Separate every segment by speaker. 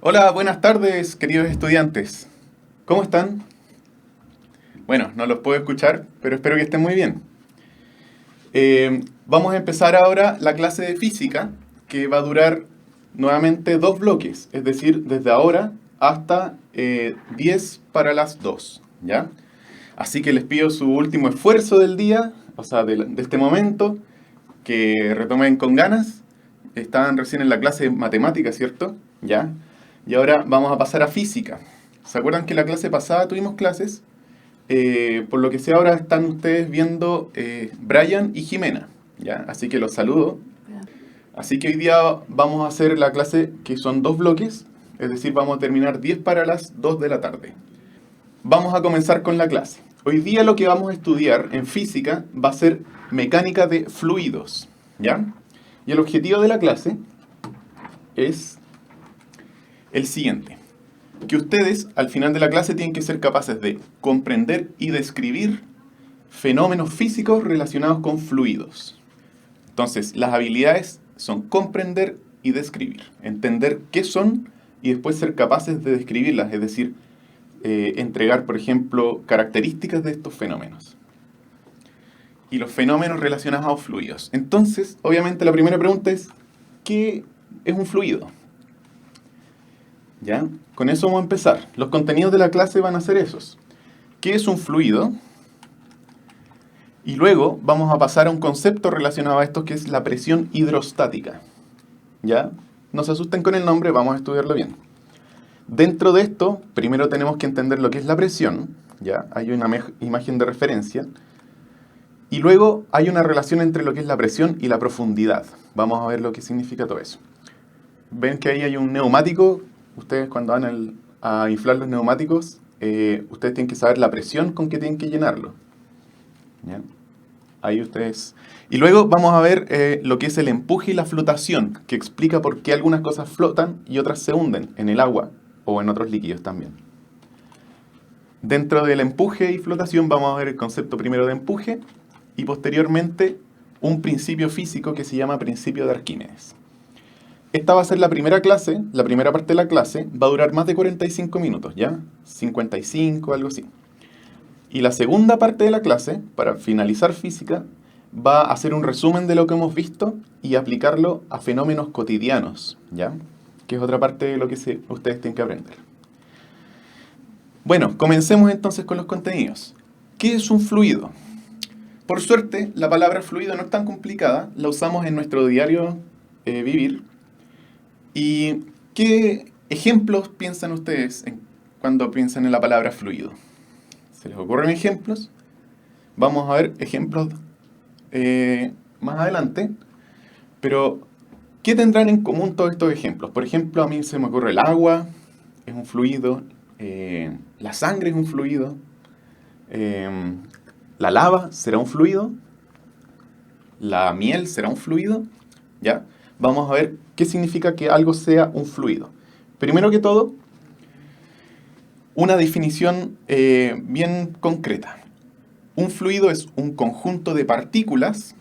Speaker 1: Hola, buenas tardes, queridos estudiantes. ¿Cómo están? Bueno, no los puedo escuchar, pero espero que estén muy bien. Vamos a empezar ahora la clase de física, que va a durar nuevamente 2 bloques, es decir, desde ahora hasta 10 para las 2, ¿ya? Así que les pido su último esfuerzo del día, o sea, de este momento, que retomen con ganas. Estaban recién en la clase de matemáticas, ¿cierto? ¿Ya? Y ahora vamos a pasar a física. ¿Se acuerdan que la clase pasada tuvimos clases? Por lo que sé ahora están ustedes viendo Brian y Jimena, ¿ya? Así que los saludo. Así que hoy día vamos a hacer la clase que son 2 bloques, es decir, vamos a terminar 10 para las 2 de la tarde. Vamos a comenzar con la clase. Hoy día lo que vamos a estudiar en física va a ser mecánica de fluidos, ¿ya? Y el objetivo de la clase es el siguiente: que ustedes al final de la clase tienen que ser capaces de comprender y describir fenómenos físicos relacionados con fluidos. Entonces, las habilidades son comprender y describir, entender qué son y después ser capaces de describirlas, es decir, entregar, por ejemplo, características de estos fenómenos. Y los fenómenos relacionados a fluidos. Entonces, obviamente la primera pregunta es, ¿qué es un fluido? ¿Ya? Con eso vamos a empezar. Los contenidos de la clase van a ser esos. ¿Qué es un fluido? Y luego vamos a pasar a un concepto relacionado a esto que es la presión hidrostática. ¿Ya? No se asusten con el nombre, vamos a estudiarlo bien. Dentro de esto, primero tenemos que entender lo que es la presión. ¿Ya? Hay una imagen de referencia. Y luego hay una relación entre lo que es la presión y la profundidad. Vamos a ver lo que significa todo eso. Ven que ahí hay un neumático. Ustedes cuando van a inflar los neumáticos, ustedes tienen que saber la presión con que tienen que llenarlo. ¿Ya? Ahí ustedes... Y luego vamos a ver lo que es el empuje y la flotación, que explica por qué algunas cosas flotan y otras se hunden en el agua o en otros líquidos también. Dentro del empuje y flotación vamos a ver el concepto primero de empuje y posteriormente un principio físico que se llama principio de Arquímedes. Esta va a ser la primera clase, la primera parte de la clase, va a durar más de 45 minutos, ¿ya? 55, algo así. Y la segunda parte de la clase, para finalizar física, va a hacer un resumen de lo que hemos visto y aplicarlo a fenómenos cotidianos, ¿ya? Que es otra parte de lo que ustedes tienen que aprender. Bueno, comencemos entonces con los contenidos. ¿Qué es un fluido? Por suerte, la palabra fluido no es tan complicada, la usamos en nuestro diario vivir. ¿Y qué ejemplos piensan ustedes cuando piensan en la palabra fluido? ¿Se les ocurren ejemplos? Vamos a ver ejemplos más adelante. Pero, ¿qué tendrán en común todos estos ejemplos? Por ejemplo, a mí se me ocurre el agua, es un fluido. La sangre es un fluido. La lava será un fluido. La miel será un fluido. ¿Ya? Vamos a ver qué significa que algo sea un fluido. Primero que todo, una definición bien concreta. Un fluido es un conjunto de partículas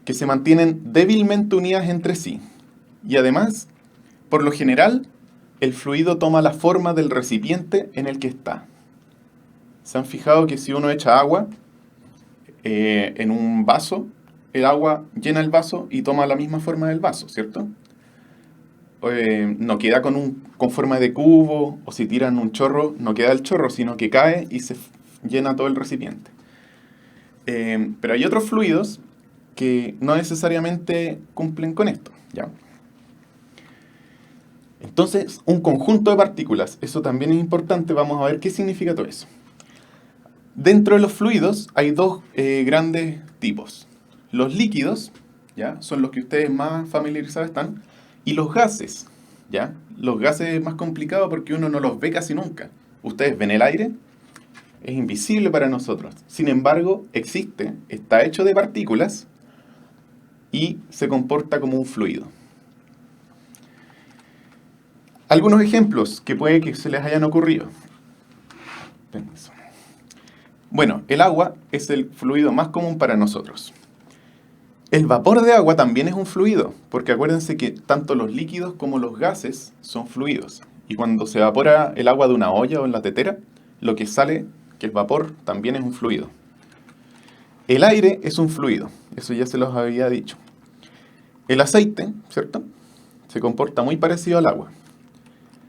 Speaker 1: que se mantienen débilmente unidas entre sí. Y además, por lo general, el fluido toma la forma del recipiente en el que está. ¿Se han fijado que si uno echa agua en un vaso, el agua llena el vaso y toma la misma forma del vaso, ¿cierto? No queda con forma de cubo, o si tiran un chorro, no queda el chorro, sino que cae y se llena todo el recipiente. Pero hay otros fluidos que no necesariamente cumplen con esto, ¿ya? Entonces, un conjunto de partículas, eso también es importante, vamos a ver qué significa todo eso. Dentro de los fluidos hay dos grandes tipos. Los líquidos, ¿ya? Son los que ustedes más familiarizados están, y los gases, ¿ya? Los gases es más complicado porque uno no los ve casi nunca. Ustedes ven el aire, es invisible para nosotros. Sin embargo, existe, está hecho de partículas y se comporta como un fluido. Algunos ejemplos que puede que se les hayan ocurrido. Bueno, el agua es el fluido más común para nosotros. El vapor de agua también es un fluido, porque acuérdense que tanto los líquidos como los gases son fluidos. Y cuando se evapora el agua de una olla o en la tetera, lo que sale, que es vapor, también es un fluido. El aire es un fluido, eso ya se los había dicho. El aceite, ¿cierto? Se comporta muy parecido al agua.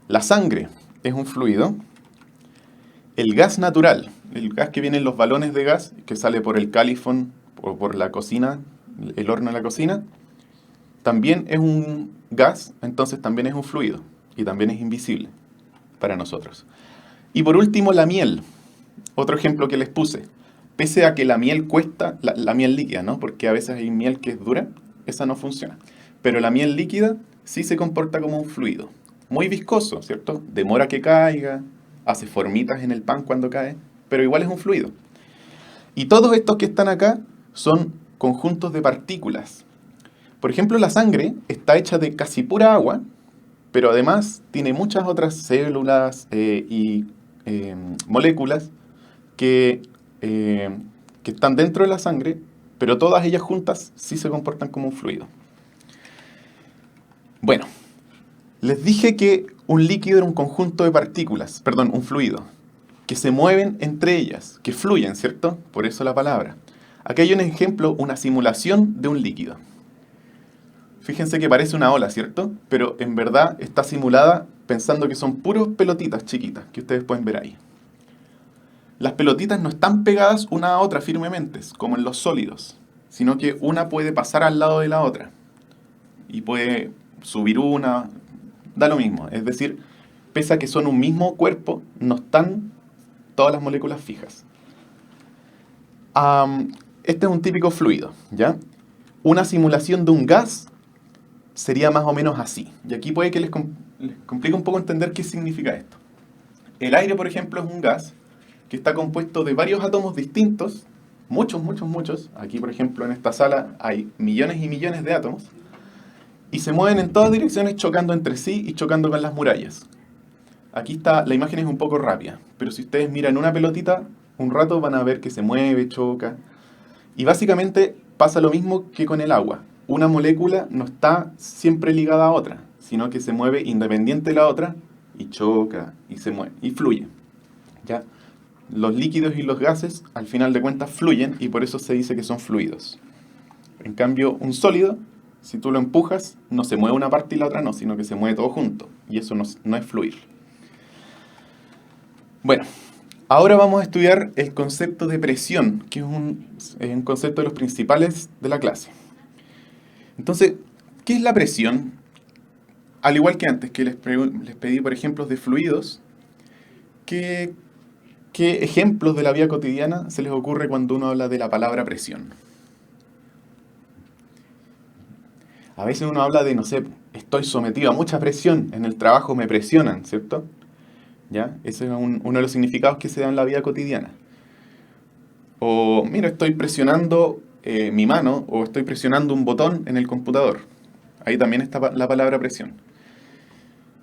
Speaker 1: La sangre es un fluido. El gas natural, el gas que viene en los balones de gas, que sale por el califón o por la cocina, el horno de la cocina, también es un gas, entonces también es un fluido y también es invisible para nosotros. Y por último, la miel. Otro ejemplo que les puse. Pese a que la miel cuesta, la miel líquida, ¿no? Porque a veces hay miel que es dura, esa no funciona. Pero la miel líquida sí se comporta como un fluido. Muy viscoso, ¿cierto? Demora que caiga, hace formitas en el pan cuando cae, pero igual es un fluido. Y todos estos que están acá son conjuntos de partículas. Por ejemplo, la sangre está hecha de casi pura agua, pero además tiene muchas otras células y moléculas que, que están dentro de la sangre, pero todas ellas juntas sí se comportan como un fluido. Bueno, les dije que un líquido era un conjunto de partículas, perdón, un fluido, que se mueven entre ellas, que fluyen, ¿cierto? Por eso la palabra. Aquí hay un ejemplo, una simulación de un líquido. Fíjense que parece una ola, ¿cierto? Pero en verdad está simulada pensando que son puros pelotitas chiquitas, que ustedes pueden ver ahí. Las pelotitas no están pegadas una a otra firmemente, como en los sólidos, sino que una puede pasar al lado de la otra. Y puede subir una, da lo mismo. Es decir, pese a que son un mismo cuerpo, no están todas las moléculas fijas. Este es un típico fluido, ¿ya? Una simulación de un gas sería más o menos así. Y aquí puede que les complique un poco entender qué significa esto. El aire, por ejemplo, es un gas que está compuesto de varios átomos distintos, muchos, muchos, muchos. Aquí, por ejemplo, en esta sala hay millones y millones de átomos, y se mueven en todas direcciones chocando entre sí y chocando con las murallas. Aquí está, la imagen es un poco rápida, pero si ustedes miran una pelotita, un rato van a ver que se mueve, choca. Y básicamente pasa lo mismo que con el agua. Una molécula no está siempre ligada a otra, sino que se mueve independiente de la otra y choca y se mueve y fluye. ¿Ya? Los líquidos y los gases, al final de cuentas, fluyen y por eso se dice que son fluidos. En cambio, un sólido, si tú lo empujas, no se mueve una parte y la otra no, sino que se mueve todo junto. Y eso no es fluir. Bueno, ahora vamos a estudiar el concepto de presión, que es un concepto de los principales de la clase. Entonces, ¿qué es la presión? Al igual que antes, que les pedí por ejemplos de fluidos, ¿qué ejemplos de la vida cotidiana se les ocurre cuando uno habla de la palabra presión? A veces uno habla de, no sé, estoy sometido a mucha presión, en el trabajo me presionan, ¿cierto? ¿Ya? Ese es uno de los significados que se da en la vida cotidiana. O, mira, estoy presionando mi mano o estoy presionando un botón en el computador. Ahí también está la palabra presión.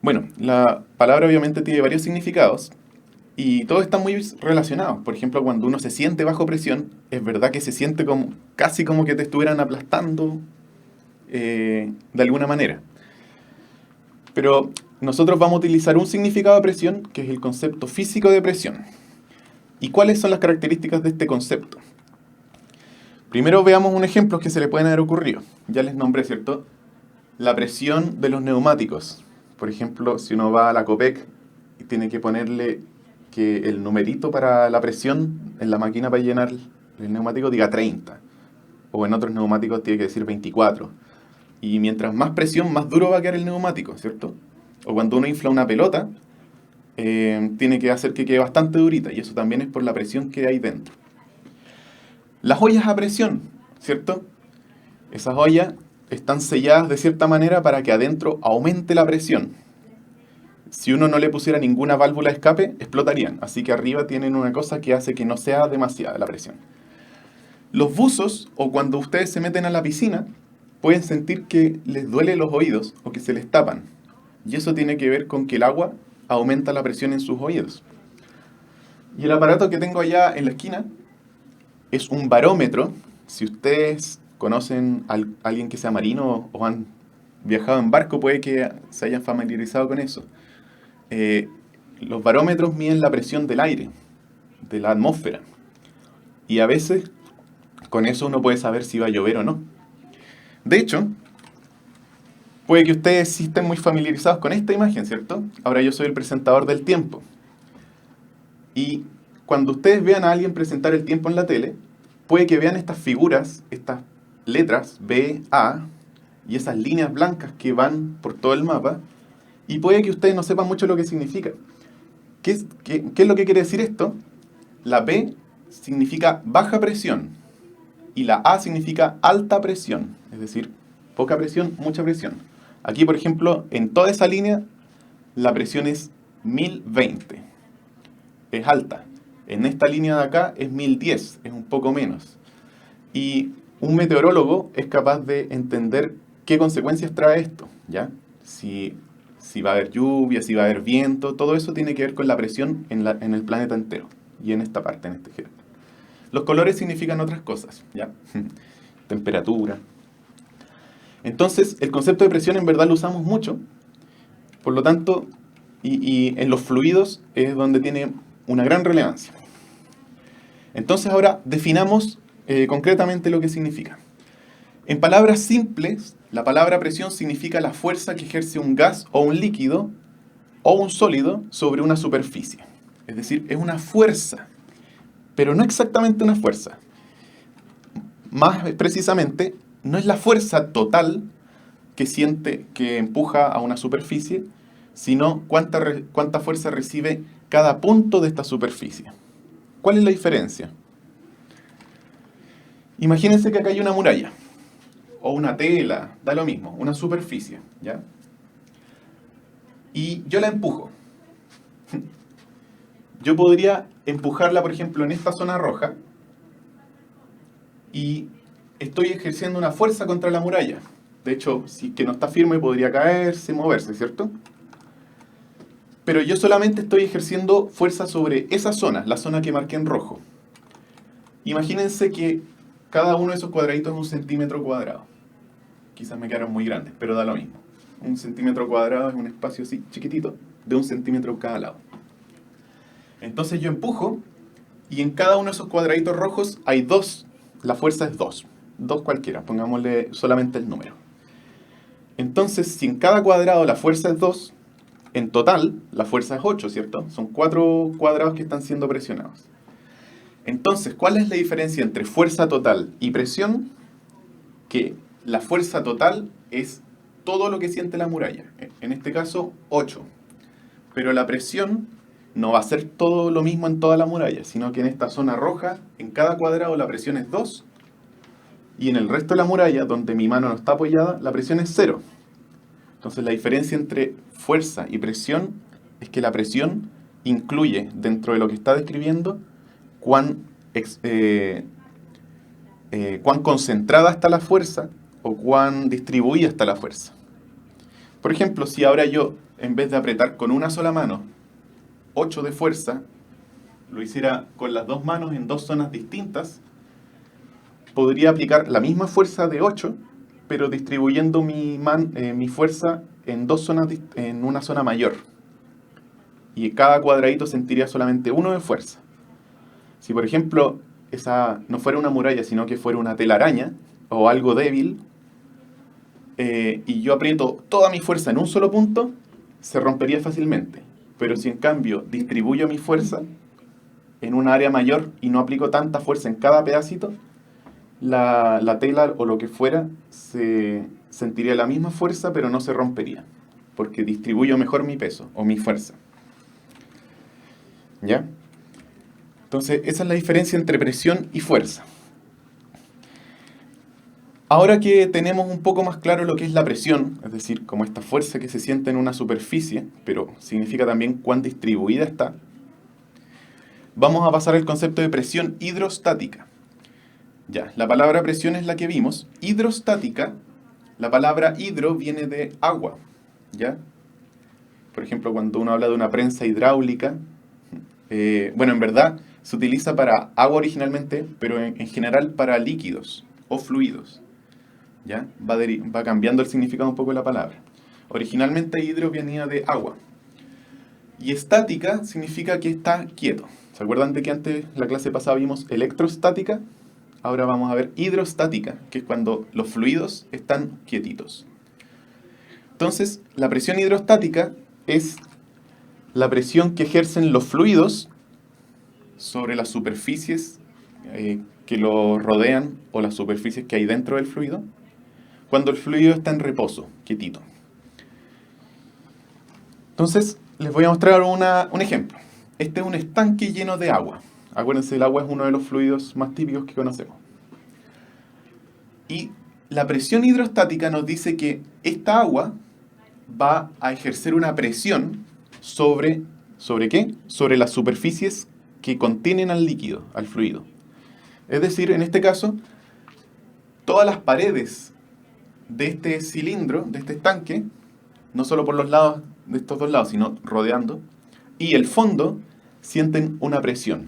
Speaker 1: Bueno, la palabra obviamente tiene varios significados y todos están muy relacionados. Por ejemplo, cuando uno se siente bajo presión, es verdad que se siente como, casi como que te estuvieran aplastando de alguna manera. Pero nosotros vamos a utilizar un significado de presión, que es el concepto físico de presión. ¿Y cuáles son las características de este concepto? Primero veamos un ejemplo que se le pueden haber ocurrido. Ya les nombré, ¿cierto? La presión de los neumáticos. Por ejemplo, si uno va a la Copec y tiene que ponerle que el numerito para la presión en la máquina para llenar el neumático diga 30. O en otros neumáticos tiene que decir 24. Y mientras más presión, más duro va a quedar el neumático, ¿cierto? O cuando uno infla una pelota, tiene que hacer que quede bastante durita. Y eso también es por la presión que hay dentro. Las ollas a presión, ¿cierto? Esas ollas están selladas de cierta manera para que adentro aumente la presión. Si uno no le pusiera ninguna válvula de escape, explotarían. Así que arriba tienen una cosa que hace que no sea demasiada la presión. Los buzos, o cuando ustedes se meten a la piscina, pueden sentir que les duele los oídos o que se les tapan. Y eso tiene que ver con que el agua aumenta la presión en sus oídos. Y el aparato que tengo allá en la esquina es un barómetro. Si ustedes conocen a alguien que sea marino o han viajado en barco, puede que se hayan familiarizado con eso. eh, los barómetros miden la presión del aire, de la atmósfera. Y a veces con eso uno puede saber si va a llover o no. De hecho, puede que ustedes sí estén muy familiarizados con esta imagen, ¿cierto? Ahora yo soy el presentador del tiempo. Y cuando ustedes vean a alguien presentar el tiempo en la tele, puede que vean estas figuras, estas letras B, A, y esas líneas blancas que van por todo el mapa, y puede que ustedes no sepan mucho lo que significa. ¿Qué es lo que quiere decir esto? La B significa baja presión y la A significa alta presión, es decir, poca presión, mucha presión. Aquí, por ejemplo, en toda esa línea, la presión es 1020, es alta. En esta línea de acá es 1010, es un poco menos. Y un meteorólogo es capaz de entender qué consecuencias trae esto, ¿ya? Si va a haber lluvia, si va a haber viento, todo eso tiene que ver con la presión en el planeta entero y en esta parte, en este ejemplo. Los colores significan otras cosas, ¿ya? Temperatura. Entonces, el concepto de presión en verdad lo usamos mucho, por lo tanto, y en los fluidos es donde tiene una gran relevancia. Entonces ahora definamos concretamente lo que significa. En palabras simples, la palabra presión significa la fuerza que ejerce un gas o un líquido o un sólido sobre una superficie. Es decir, es una fuerza, pero no exactamente una fuerza. Más precisamente, no es la fuerza total que empuja a una superficie, sino cuánta fuerza recibe cada punto de esta superficie. ¿Cuál es la diferencia? Imagínense que acá hay una muralla, o una tela, da lo mismo, una superficie, ¿ya? Y yo la empujo. Yo podría empujarla, por ejemplo, en esta zona roja, y estoy ejerciendo una fuerza contra la muralla. De hecho, si que no está firme, podría caerse, moverse, ¿cierto? Pero yo solamente estoy ejerciendo fuerza sobre esa zona, la zona que marqué en rojo. Imagínense que cada uno de esos cuadraditos es 1 centímetro cuadrado. Quizás me quedaron muy grandes, pero da lo mismo. 1 centímetro cuadrado es un espacio así chiquitito, de 1 centímetro cada lado. Entonces yo empujo, y en cada uno de esos cuadraditos rojos hay dos. La fuerza es 2. 2 cualquiera, pongámosle solamente el número. Entonces, si en cada cuadrado la fuerza es 2, en total la fuerza es 8, ¿cierto? Son 4 cuadrados que están siendo presionados. Entonces, ¿cuál es la diferencia entre fuerza total y presión? Que la fuerza total es todo lo que siente la muralla. En este caso, 8. Pero la presión no va a ser todo lo mismo en toda la muralla, sino que en esta zona roja, en cada cuadrado la presión es 2, y en el resto de la muralla, donde mi mano no está apoyada, la presión es 0. Entonces la diferencia entre fuerza y presión es que la presión incluye, dentro de lo que está describiendo, cuán concentrada está la fuerza o cuán distribuida está la fuerza. Por ejemplo, si ahora yo, en vez de apretar con una sola mano 8 de fuerza, lo hiciera con las dos manos en dos zonas distintas, podría aplicar la misma fuerza de 8, pero distribuyendo mi fuerza en dos zonas, en una zona mayor. Y cada cuadradito sentiría solamente 1 de fuerza. Si, por ejemplo, esa no fuera una muralla, sino que fuera una telaraña o algo débil, y yo aprieto toda mi fuerza en un solo punto, se rompería fácilmente. Pero si en cambio distribuyo mi fuerza en un área mayor y no aplico tanta fuerza en cada pedacito, la tela o lo que fuera se sentiría la misma fuerza, pero no se rompería, porque distribuyo mejor mi peso o mi fuerza. ¿Ya? Entonces, esa es la diferencia entre presión y fuerza. Ahora que tenemos un poco más claro lo que es la presión, es decir, como esta fuerza que se siente en una superficie, pero significa también cuán distribuida está, vamos a pasar al concepto de presión hidrostática. Ya, la palabra presión es la que vimos. Hidrostática, la palabra hidro viene de agua, ¿ya? Por ejemplo, cuando uno habla de una prensa hidráulica, bueno, en verdad se utiliza para agua originalmente, pero en general para líquidos o fluidos, ¿ya? Va cambiando el significado un poco de la palabra. Originalmente hidro venía de agua. Y estática significa que está quieto. ¿Se acuerdan de que antes, la clase pasada, vimos electrostática? Ahora vamos a ver hidrostática, que es cuando los fluidos están quietitos. Entonces, la presión hidrostática es la presión que ejercen los fluidos sobre las superficies que lo rodean o las superficies que hay dentro del fluido, cuando el fluido está en reposo, quietito. Entonces, les voy a mostrar un ejemplo. Este es un estanque lleno de agua. Acuérdense, el agua es uno de los fluidos más típicos que conocemos. Y la presión hidrostática nos dice que esta agua va a ejercer una presión ¿sobre qué? Sobre las superficies que contienen al líquido, al fluido. Es decir, en este caso, todas las paredes de este cilindro, de este estanque, no solo por los lados de estos dos lados, sino rodeando, y el fondo sienten una presión,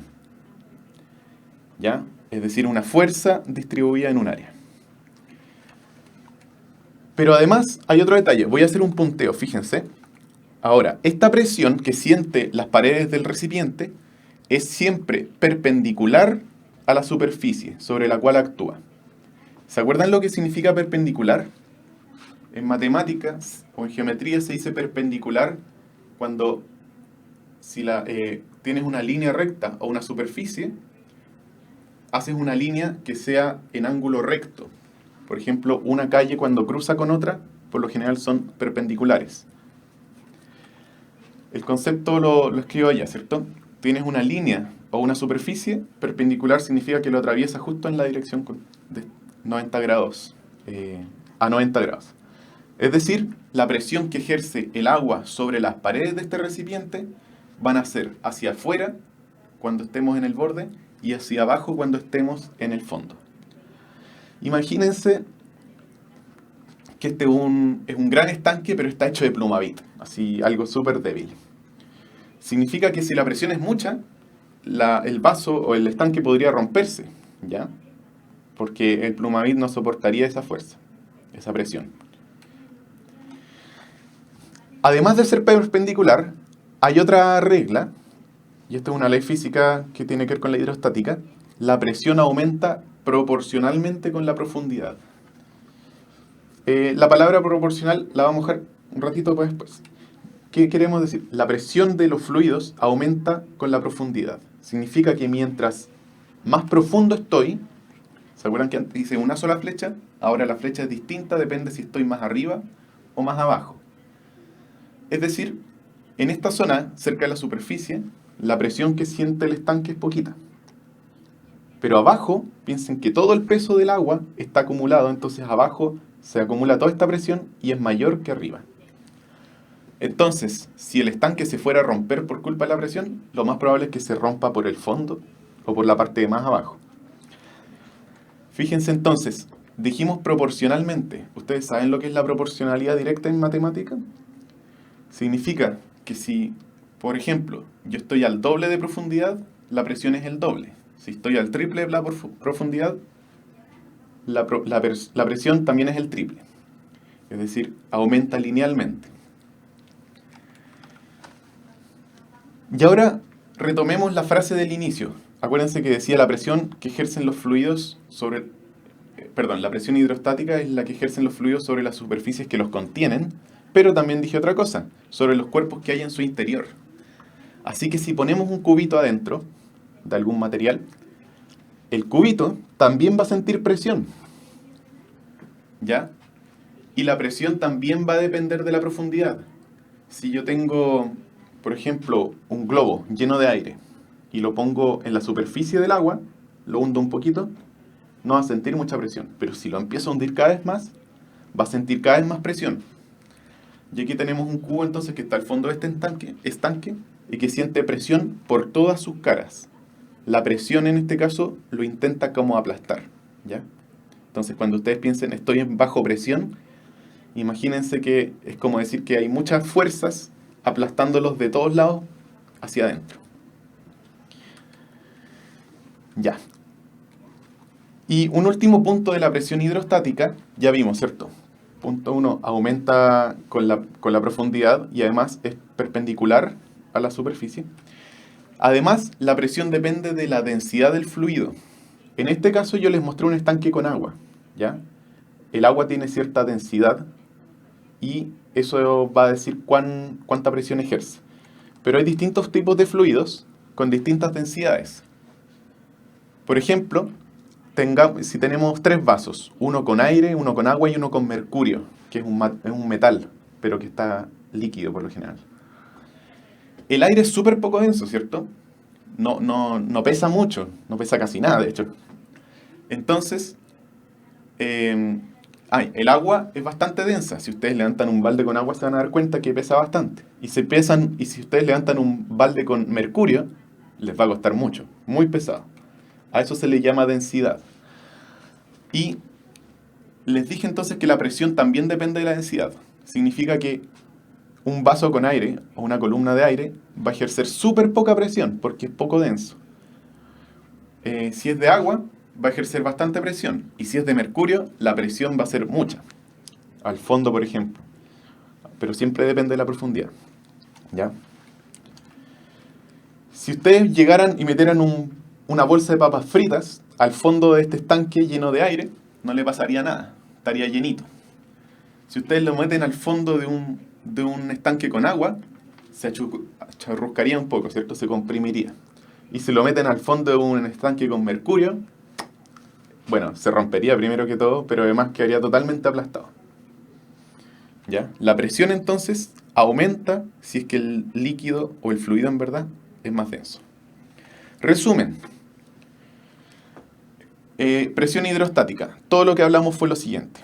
Speaker 1: ¿ya? Es decir, una fuerza distribuida en un área. Pero además hay otro detalle, voy a hacer un punteo, fíjense. Ahora, esta presión que siente las paredes del recipiente es siempre perpendicular a la superficie sobre la cual actúa. ¿Se acuerdan lo que significa perpendicular? En matemáticas o en geometría se dice perpendicular cuando tienes una línea recta o una superficie, haces una línea que sea en ángulo recto. Por ejemplo, una calle cuando cruza con otra, por lo general son perpendiculares. El concepto lo escribo allá, ¿cierto? Tienes una línea o una superficie, perpendicular significa que lo atraviesa justo en la dirección de 90 grados, a 90 grados. Es decir, la presión que ejerce el agua sobre las paredes de este recipiente van a ser hacia afuera cuando estemos en el borde y hacia abajo cuando estemos en el fondo. Imagínense que este es un gran estanque, pero está hecho de plumavit, así algo súper débil. Significa que si la presión es mucha, el vaso o el estanque podría romperse, ¿ya? Porque el plumavit no soportaría esa fuerza, esa presión. Además de ser perpendicular, hay otra regla, y esto es una ley física que tiene que ver con la hidrostática. La presión aumenta proporcionalmente con la profundidad. La palabra proporcional la vamos a dejar un ratito después. ¿Qué queremos decir? La presión de los fluidos aumenta con la profundidad. Significa que mientras más profundo estoy, ¿se acuerdan que antes hice una sola flecha? Ahora la flecha es distinta, depende si estoy más arriba o más abajo. Es decir, en esta zona, cerca de la superficie, la presión que siente el estanque es poquita. Pero abajo, piensen que todo el peso del agua está acumulado, entonces abajo se acumula toda esta presión y es mayor que arriba. Entonces, si el estanque se fuera a romper por culpa de la presión, lo más probable es que se rompa por el fondo o por la parte de más abajo. Fíjense entonces, dijimos proporcionalmente. ¿Ustedes saben lo que es la proporcionalidad directa en matemática? Significa que si, por ejemplo, yo estoy al doble de profundidad, la presión es el doble. Si estoy al triple de la profundidad, la presión también es el triple. Es decir, aumenta linealmente. Y ahora retomemos la frase del inicio. Acuérdense que decía la presión que ejercen los fluidos la presión hidrostática es la que ejercen los fluidos sobre las superficies que los contienen, pero también dije otra cosa, sobre los cuerpos que hay en su interior. Así que si ponemos un cubito adentro de algún material, el cubito también va a sentir presión, ¿ya? Y la presión también va a depender de la profundidad. Si yo tengo, por ejemplo, un globo lleno de aire y lo pongo en la superficie del agua, lo hundo un poquito, no va a sentir mucha presión. Pero si lo empiezo a hundir cada vez más, va a sentir cada vez más presión. Y aquí tenemos un cubo entonces que está al fondo de este estanque y que siente presión por todas sus caras. La presión en este caso lo intenta como aplastar, ¿ya? Entonces cuando ustedes piensen estoy bajo presión, imagínense que es como decir que hay muchas fuerzas aplastándolos de todos lados hacia adentro. Ya. Y un último punto de la presión hidrostática, ya vimos, ¿cierto? Punto 1, aumenta con la profundidad y además es perpendicular a la superficie. Además, la presión depende de la densidad del fluido. En este caso yo les mostré un estanque con agua, ¿ya? El agua tiene cierta densidad y eso va a decir cuánta presión ejerce. Pero hay distintos tipos de fluidos con distintas densidades. Por ejemplo, si tenemos 3 vasos, uno con aire, uno con agua y uno con mercurio, que es un metal, pero que está líquido por lo general. El aire es súper poco denso, ¿cierto? No pesa mucho, no pesa casi nada, de hecho. Entonces, el agua es bastante densa. Si ustedes levantan un balde con agua se van a dar cuenta que pesa bastante. Y si ustedes levantan un balde con mercurio, les va a costar mucho, muy pesado. A eso se le llama densidad. Y les dije entonces que la presión también depende de la densidad. Significa que un vaso con aire o una columna de aire va a ejercer súper poca presión porque es poco denso. Si es de agua, va a ejercer bastante presión. Y si es de mercurio, la presión va a ser mucha. Al fondo, por ejemplo. Pero siempre depende de la profundidad. ¿Ya? Si ustedes llegaran y metieran una bolsa de papas fritas al fondo de este estanque lleno de aire, no le pasaría nada. Estaría llenito. Si ustedes lo meten al fondo de un estanque con agua, se achurruscaría un poco, ¿cierto? Se comprimiría. Y si lo meten al fondo de un estanque con mercurio, bueno, se rompería primero que todo, pero además quedaría totalmente aplastado. ¿Ya? La presión entonces aumenta si es que el líquido o el fluido en verdad es más denso. Resumen. Presión hidrostática. Todo lo que hablamos fue lo siguiente,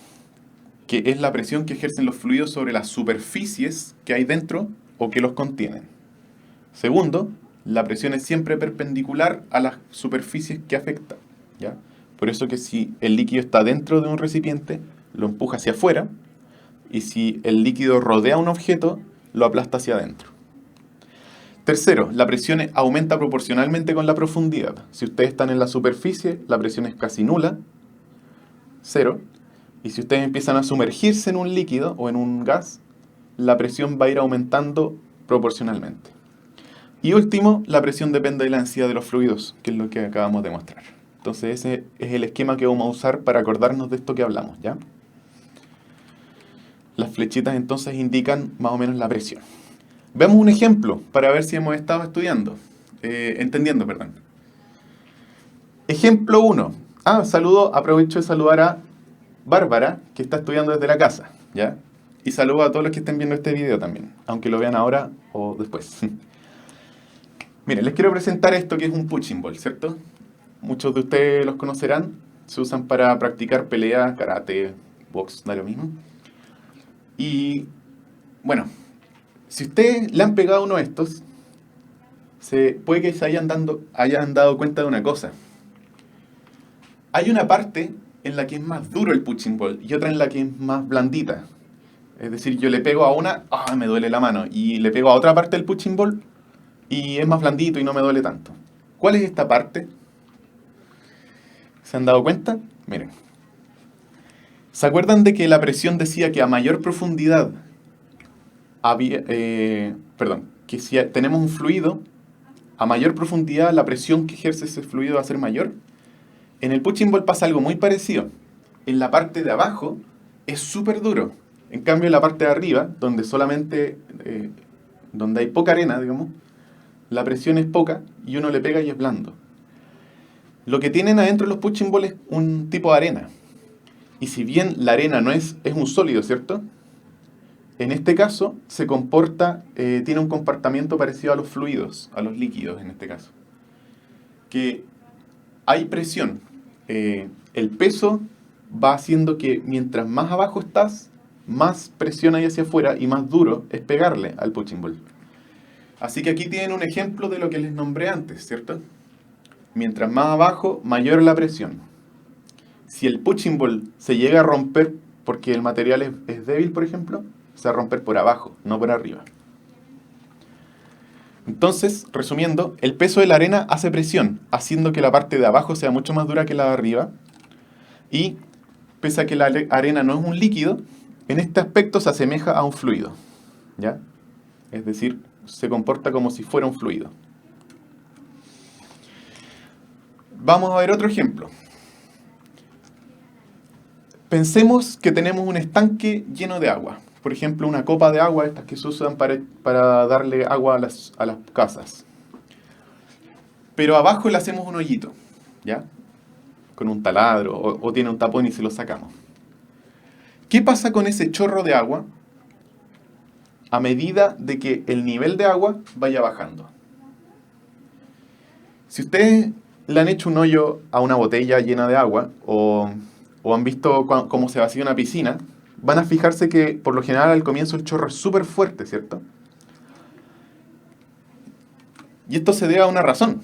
Speaker 1: que es la presión que ejercen los fluidos sobre las superficies que hay dentro o que los contienen. Segundo, la presión es siempre perpendicular a las superficies que afecta, ¿ya? Por eso que si el líquido está dentro de un recipiente, lo empuja hacia afuera, y si el líquido rodea un objeto, lo aplasta hacia adentro. Tercero, la presión aumenta proporcionalmente con la profundidad. Si ustedes están en la superficie, la presión es casi nula, 0. Y si ustedes empiezan a sumergirse en un líquido o en un gas, la presión va a ir aumentando proporcionalmente. Y último, la presión depende de la densidad de los fluidos, que es lo que acabamos de mostrar. Entonces ese es el esquema que vamos a usar para acordarnos de esto que hablamos, ¿ya? Las flechitas entonces indican más o menos la presión. Veamos un ejemplo para ver si hemos estado entendiendo. Ejemplo 1. Aprovecho de saludar a Bárbara, que está estudiando desde la casa, ¿ya? Y saludo a todos los que estén viendo este video también, aunque lo vean ahora o después. Miren, les quiero presentar esto que es un punching ball, ¿cierto? Muchos de ustedes los conocerán, se usan para practicar pelea, karate, box, da lo mismo. Y bueno, si ustedes le han pegado uno de estos, puede que se hayan dado cuenta de una cosa. Hay una parte en la que es más duro el punching ball y otra en la que es más blandita. Es decir, yo le pego a una, me duele la mano, y le pego a otra parte del punching ball y es más blandito y no me duele tanto. ¿Cuál es esta parte? ¿Se han dado cuenta? Miren. ¿Se acuerdan de que la presión decía que a mayor profundidad que si tenemos un fluido, a mayor profundidad la presión que ejerce ese fluido va a ser mayor? En el punching ball pasa algo muy parecido. En la parte de abajo es súper duro. En cambio, en la parte de arriba, donde hay poca arena, digamos, la presión es poca y uno le pega y es blando. Lo que tienen adentro los punching ball es un tipo de arena. Y si bien la arena es un sólido, ¿cierto? En este caso tiene un comportamiento parecido a los fluidos, a los líquidos en este caso. Que hay presión. El peso va haciendo que mientras más abajo estás, más presión hay hacia afuera y más duro es pegarle al punching ball. Así que aquí tienen un ejemplo de lo que les nombré antes, ¿cierto? Mientras más abajo, mayor la presión. Si el punching ball se llega a romper porque el material es débil, por ejemplo, se va a romper por abajo, no por arriba. Entonces, resumiendo, el peso de la arena hace presión, haciendo que la parte de abajo sea mucho más dura que la de arriba. Y, pese a que la arena no es un líquido, en este aspecto se asemeja a un fluido, ¿ya? Es decir, se comporta como si fuera un fluido. Vamos a ver otro ejemplo. Pensemos que tenemos un estanque lleno de agua. Por ejemplo, una copa de agua, estas que se usan para darle agua a las casas. Pero abajo le hacemos un hoyito, ¿ya? Con un taladro o tiene un tapón y se lo sacamos. ¿Qué pasa con ese chorro de agua a medida de que el nivel de agua vaya bajando? Si ustedes le han hecho un hoyo a una botella llena de agua o han visto cómo se vacía una piscina, van a fijarse que por lo general al comienzo el chorro es súper fuerte, ¿cierto? Y esto se debe a una razón.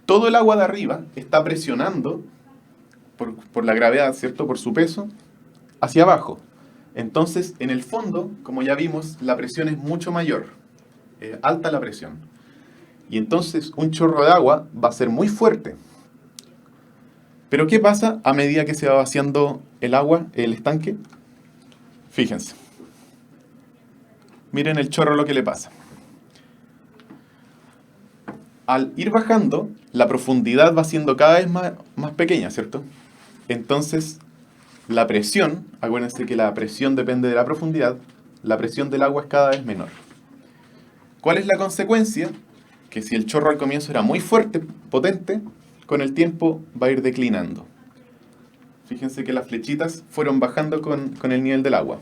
Speaker 1: Todo el agua de arriba está presionando por la gravedad, ¿cierto? Por su peso, hacia abajo. Entonces, en el fondo, como ya vimos, la presión es mucho mayor. Alta la presión. Y entonces un chorro de agua va a ser muy fuerte. Pero ¿qué pasa a medida que se va vaciando el agua, el estanque? Fíjense. Miren el chorro lo que le pasa. Al ir bajando, la profundidad va siendo cada vez más pequeña, ¿cierto? Entonces, la presión, acuérdense que la presión depende de la profundidad, la presión del agua es cada vez menor. ¿Cuál es la consecuencia? Que si el chorro al comienzo era muy fuerte, potente, con el tiempo va a ir declinando. Fíjense que las flechitas fueron bajando con el nivel del agua,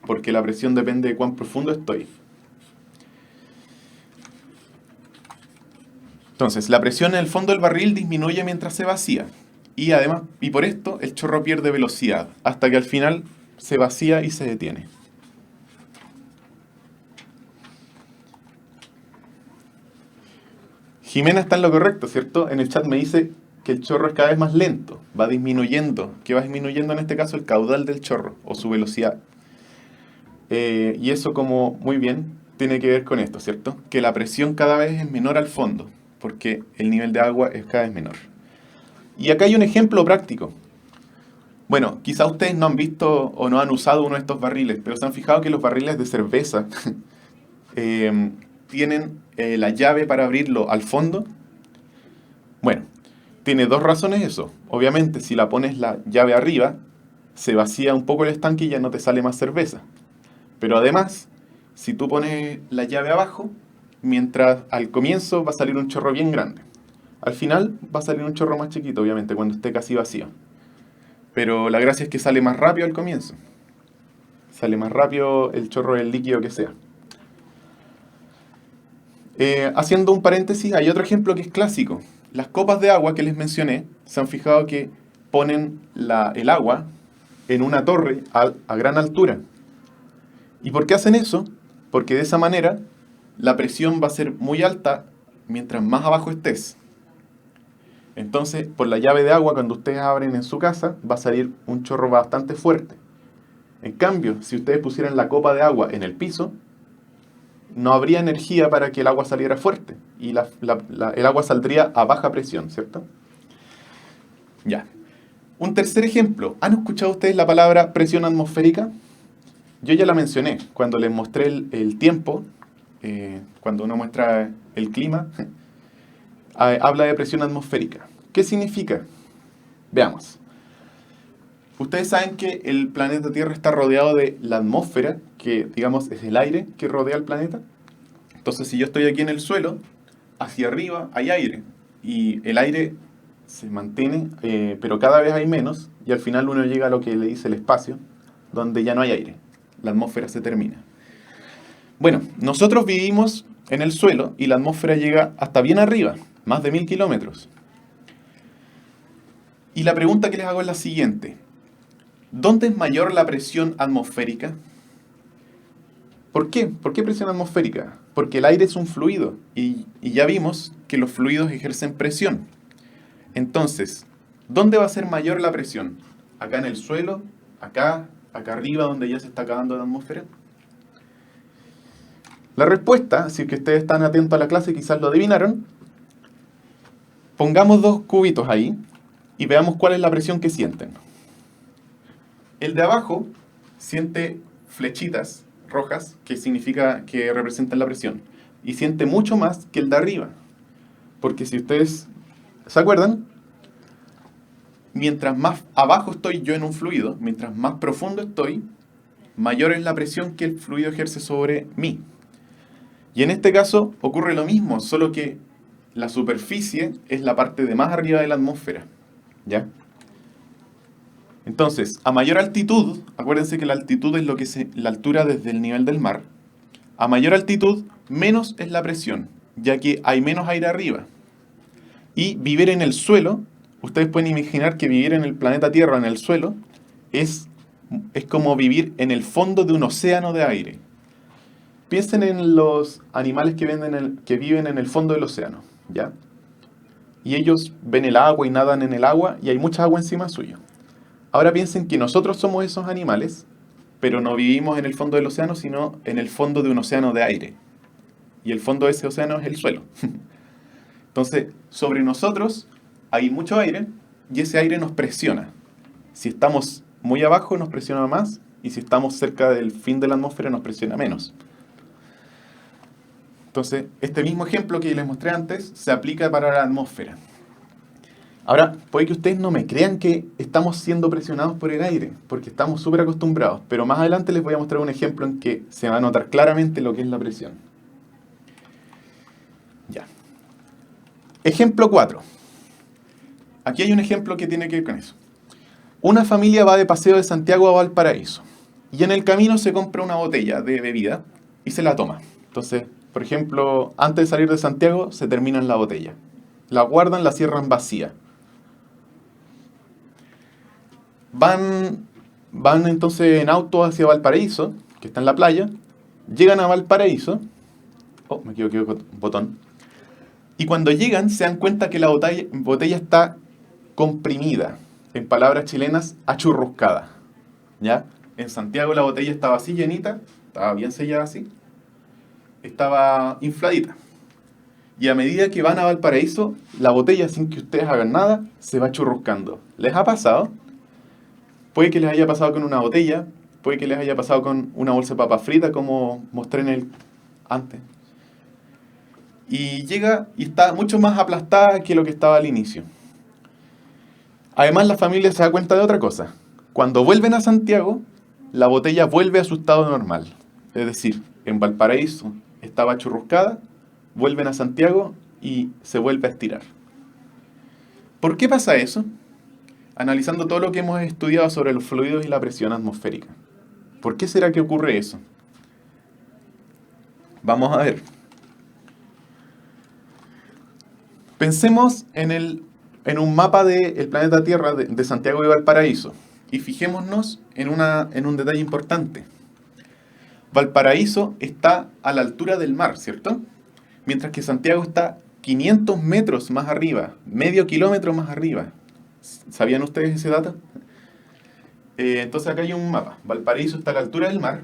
Speaker 1: porque la presión depende de cuán profundo estoy. Entonces, la presión en el fondo del barril disminuye mientras se vacía. Y por esto el chorro pierde velocidad, hasta que al final se vacía y se detiene. Jimena está en lo correcto, ¿cierto? En el chat me dice que el chorro es cada vez más lento, va disminuyendo. ¿Qué va disminuyendo en este caso? El caudal del chorro o su velocidad. Y eso, como muy bien, tiene que ver con esto, ¿cierto? Que la presión cada vez es menor al fondo, porque el nivel de agua es cada vez menor. Y acá hay un ejemplo práctico. Bueno, quizá ustedes no han visto o no han usado uno de estos barriles, pero se han fijado que los barriles de cerveza tienen la llave para abrirlo al fondo. Bueno, tiene dos razones eso. Obviamente, si la pones la llave arriba, se vacía un poco el estanque y ya no te sale más cerveza. Pero además, si tú pones la llave abajo, mientras al comienzo va a salir un chorro bien grande. Al final va a salir un chorro más chiquito, obviamente, cuando esté casi vacío. Pero la gracia es que sale más rápido al comienzo. Sale más rápido el chorro del líquido que sea. Haciendo un paréntesis, hay otro ejemplo que es clásico. Las copas de agua que les mencioné, se han fijado que ponen el agua en una torre a gran altura. ¿Y por qué hacen eso? Porque de esa manera la presión va a ser muy alta mientras más abajo estés. Entonces, por la llave de agua, cuando ustedes abren en su casa, va a salir un chorro bastante fuerte. En cambio, si ustedes pusieran la copa de agua en el piso, no habría energía para que el agua saliera fuerte. Y el agua saldría a baja presión, ¿cierto? Ya. Un tercer ejemplo. ¿Han escuchado ustedes la palabra presión atmosférica? Yo ya la mencioné cuando les mostré el tiempo, cuando uno muestra el clima. Habla de presión atmosférica. ¿Qué significa? Veamos. Ustedes saben que el planeta Tierra está rodeado de la atmósfera, que digamos es el aire que rodea el planeta. Entonces, si yo estoy aquí en el suelo, hacia arriba hay aire. Y el aire se mantiene, pero cada vez hay menos. Y al final uno llega a lo que le dice el espacio, donde ya no hay aire. La atmósfera se termina. Bueno, nosotros vivimos en el suelo y la atmósfera llega hasta bien arriba, más de 1000 kilómetros. Y la pregunta que les hago es la siguiente. ¿Dónde es mayor la presión atmosférica? ¿Por qué? ¿Por qué presión atmosférica? Porque el aire es un fluido y ya vimos que los fluidos ejercen presión. Entonces, ¿dónde va a ser mayor la presión? ¿Acá en el suelo? ¿Acá arriba donde ya se está acabando la atmósfera? La respuesta, si es que ustedes están atentos a la clase, quizás lo adivinaron. Pongamos dos cubitos ahí y veamos cuál es la presión que sienten. El de abajo siente flechitas rojas, que significa que representan la presión. y siente mucho más que el de arriba. Porque si ustedes se acuerdan, mientras más abajo estoy yo en un fluido, mientras más profundo estoy, mayor es la presión que el fluido ejerce sobre mí. Y en este caso ocurre lo mismo, solo que la superficie es la parte de más arriba de la atmósfera. ¿Ya? Entonces, a mayor altitud, acuérdense que la altitud es la altura desde el nivel del mar. A mayor altitud, menos es la presión, ya que hay menos aire arriba. Y vivir en el suelo, ustedes pueden imaginar que vivir en el planeta Tierra, en el suelo, es como vivir en el fondo de un océano de aire. Piensen en los animales que viven en el fondo del océano, ¿ya? Y ellos ven el agua y nadan en el agua y hay mucha agua encima suyo. Ahora piensen que nosotros somos esos animales, pero no vivimos en el fondo del océano, sino en el fondo de un océano de aire. Y el fondo de ese océano es el suelo. Entonces, sobre nosotros hay mucho aire y ese aire nos presiona. Si estamos muy abajo nos presiona más y si estamos cerca del fin de la atmósfera nos presiona menos. Entonces, este mismo ejemplo que les mostré antes se aplica para la atmósfera. Ahora, puede que ustedes no me crean que estamos siendo presionados por el aire, porque estamos súper acostumbrados, pero más adelante les voy a mostrar un ejemplo en que se va a notar claramente lo que es la presión. Ya. Ejemplo 4. Aquí hay un ejemplo que tiene que ver con eso. Una familia va de paseo de Santiago a Valparaíso y en el camino se compra una botella de bebida y se la toma. Entonces, por ejemplo, antes de salir de Santiago se terminan la botella. La guardan, la cierran vacía. Van entonces en auto hacia Valparaíso, que está en la playa. Llegan a Valparaíso. Oh, me equivoqué con un botón. Y cuando llegan se dan cuenta que la botella está comprimida. En palabras chilenas, achurruscada. ¿Ya? En Santiago la botella estaba así llenita, estaba bien sellada así. Estaba infladita. Y a medida que van a Valparaíso, la botella, sin que ustedes hagan nada, se va churruscando. ¿Les ha pasado? Puede que les haya pasado con una botella, puede que les haya pasado con una bolsa de papas fritas, como mostré antes. Y llega y está mucho más aplastada que lo que estaba al inicio. Además, la familia se da cuenta de otra cosa. Cuando vuelven a Santiago, la botella vuelve a su estado normal. Es decir, en Valparaíso estaba churruscada, vuelven a Santiago y se vuelve a estirar. ¿Por qué pasa eso? Analizando todo lo que hemos estudiado sobre los fluidos y la presión atmosférica. ¿Por qué será que ocurre eso? Vamos a ver. Pensemos en un mapa del planeta Tierra de Santiago y Valparaíso y fijémonos en un detalle importante. Valparaíso está a la altura del mar, ¿cierto? Mientras que Santiago está 500 metros más arriba, medio kilómetro más arriba. ¿Sabían ustedes ese dato? Entonces acá hay un mapa. Valparaíso está a la altura del mar.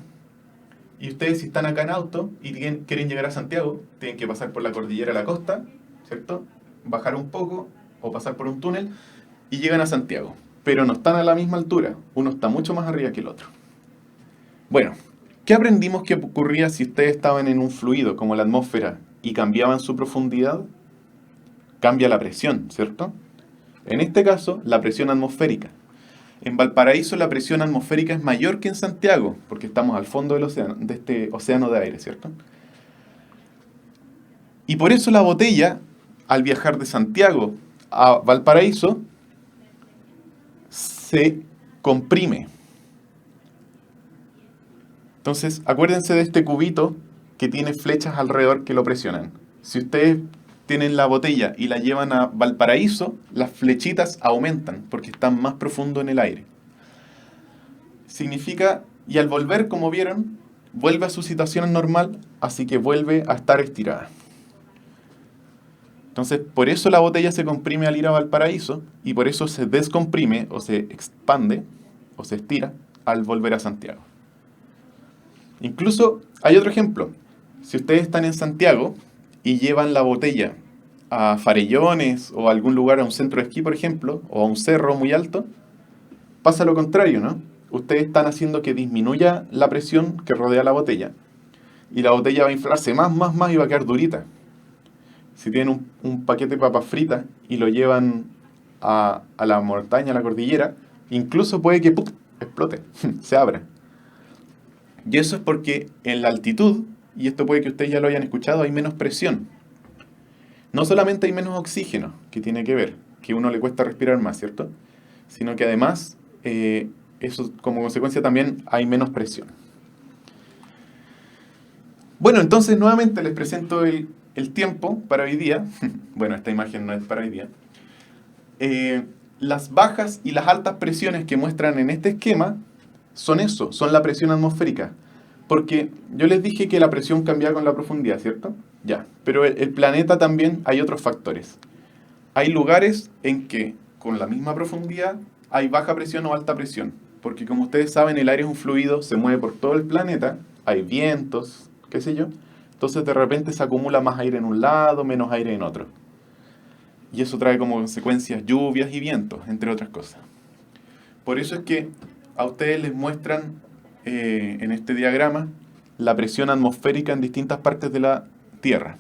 Speaker 1: Y ustedes si están acá en auto y quieren llegar a Santiago, tienen que pasar por la cordillera de la costa, ¿cierto? Bajar un poco o pasar por un túnel y llegan a Santiago. Pero no están a la misma altura. Uno está mucho más arriba que el otro. Bueno, ¿qué aprendimos que ocurría si ustedes estaban en un fluido como la atmósfera y cambiaban su profundidad? Cambia la presión, ¿cierto? En este caso, la presión atmosférica. En Valparaíso la presión atmosférica es mayor que en Santiago, porque estamos al fondo del océano, de este océano de aire, ¿cierto? Y por eso la botella, al viajar de Santiago a Valparaíso, se comprime. Entonces, acuérdense de este cubito que tiene flechas alrededor que lo presionan. Si ustedes tienen la botella y la llevan a Valparaíso, las flechitas aumentan porque están más profundo en el aire. Significa, y al volver, como vieron, vuelve a su situación normal, así que vuelve a estar estirada. Entonces, por eso la botella se comprime al ir a Valparaíso y por eso se descomprime o se expande o se estira al volver a Santiago. Incluso hay otro ejemplo. Si ustedes están en Santiago y llevan la botella a Farellones o a algún lugar, a un centro de esquí, por ejemplo, o a un cerro muy alto, pasa lo contrario, ¿no? Ustedes están haciendo que disminuya la presión que rodea la botella. y la botella va a inflarse más y va a quedar durita. Si tienen un paquete de papas fritas y lo llevan a la montaña, a la cordillera, incluso puede que ¡pum!, explote, se abra. Y eso es porque en la altitud, y esto puede que ustedes ya lo hayan escuchado, hay menos presión. No solamente hay menos oxígeno, que tiene que ver, que a uno le cuesta respirar más, ¿cierto? Sino que además, eso como consecuencia también hay menos presión. Bueno, entonces nuevamente les presento el tiempo para hoy día. Bueno, esta imagen no es para hoy día. Las bajas y las altas presiones que muestran en este esquema son eso, son la presión atmosférica. Porque yo les dije que la presión cambia con la profundidad, ¿cierto? Ya, pero el planeta también hay otros factores. Hay lugares en que con la misma profundidad hay baja presión o alta presión. Porque como ustedes saben, el aire es un fluido, se mueve por todo el planeta, hay vientos, qué sé yo. Entonces de repente se acumula más aire en un lado, menos aire en otro. Y eso trae como consecuencias lluvias y vientos, entre otras cosas. Por eso es que a ustedes les muestran en este diagrama la presión atmosférica en distintas partes de la Tierra.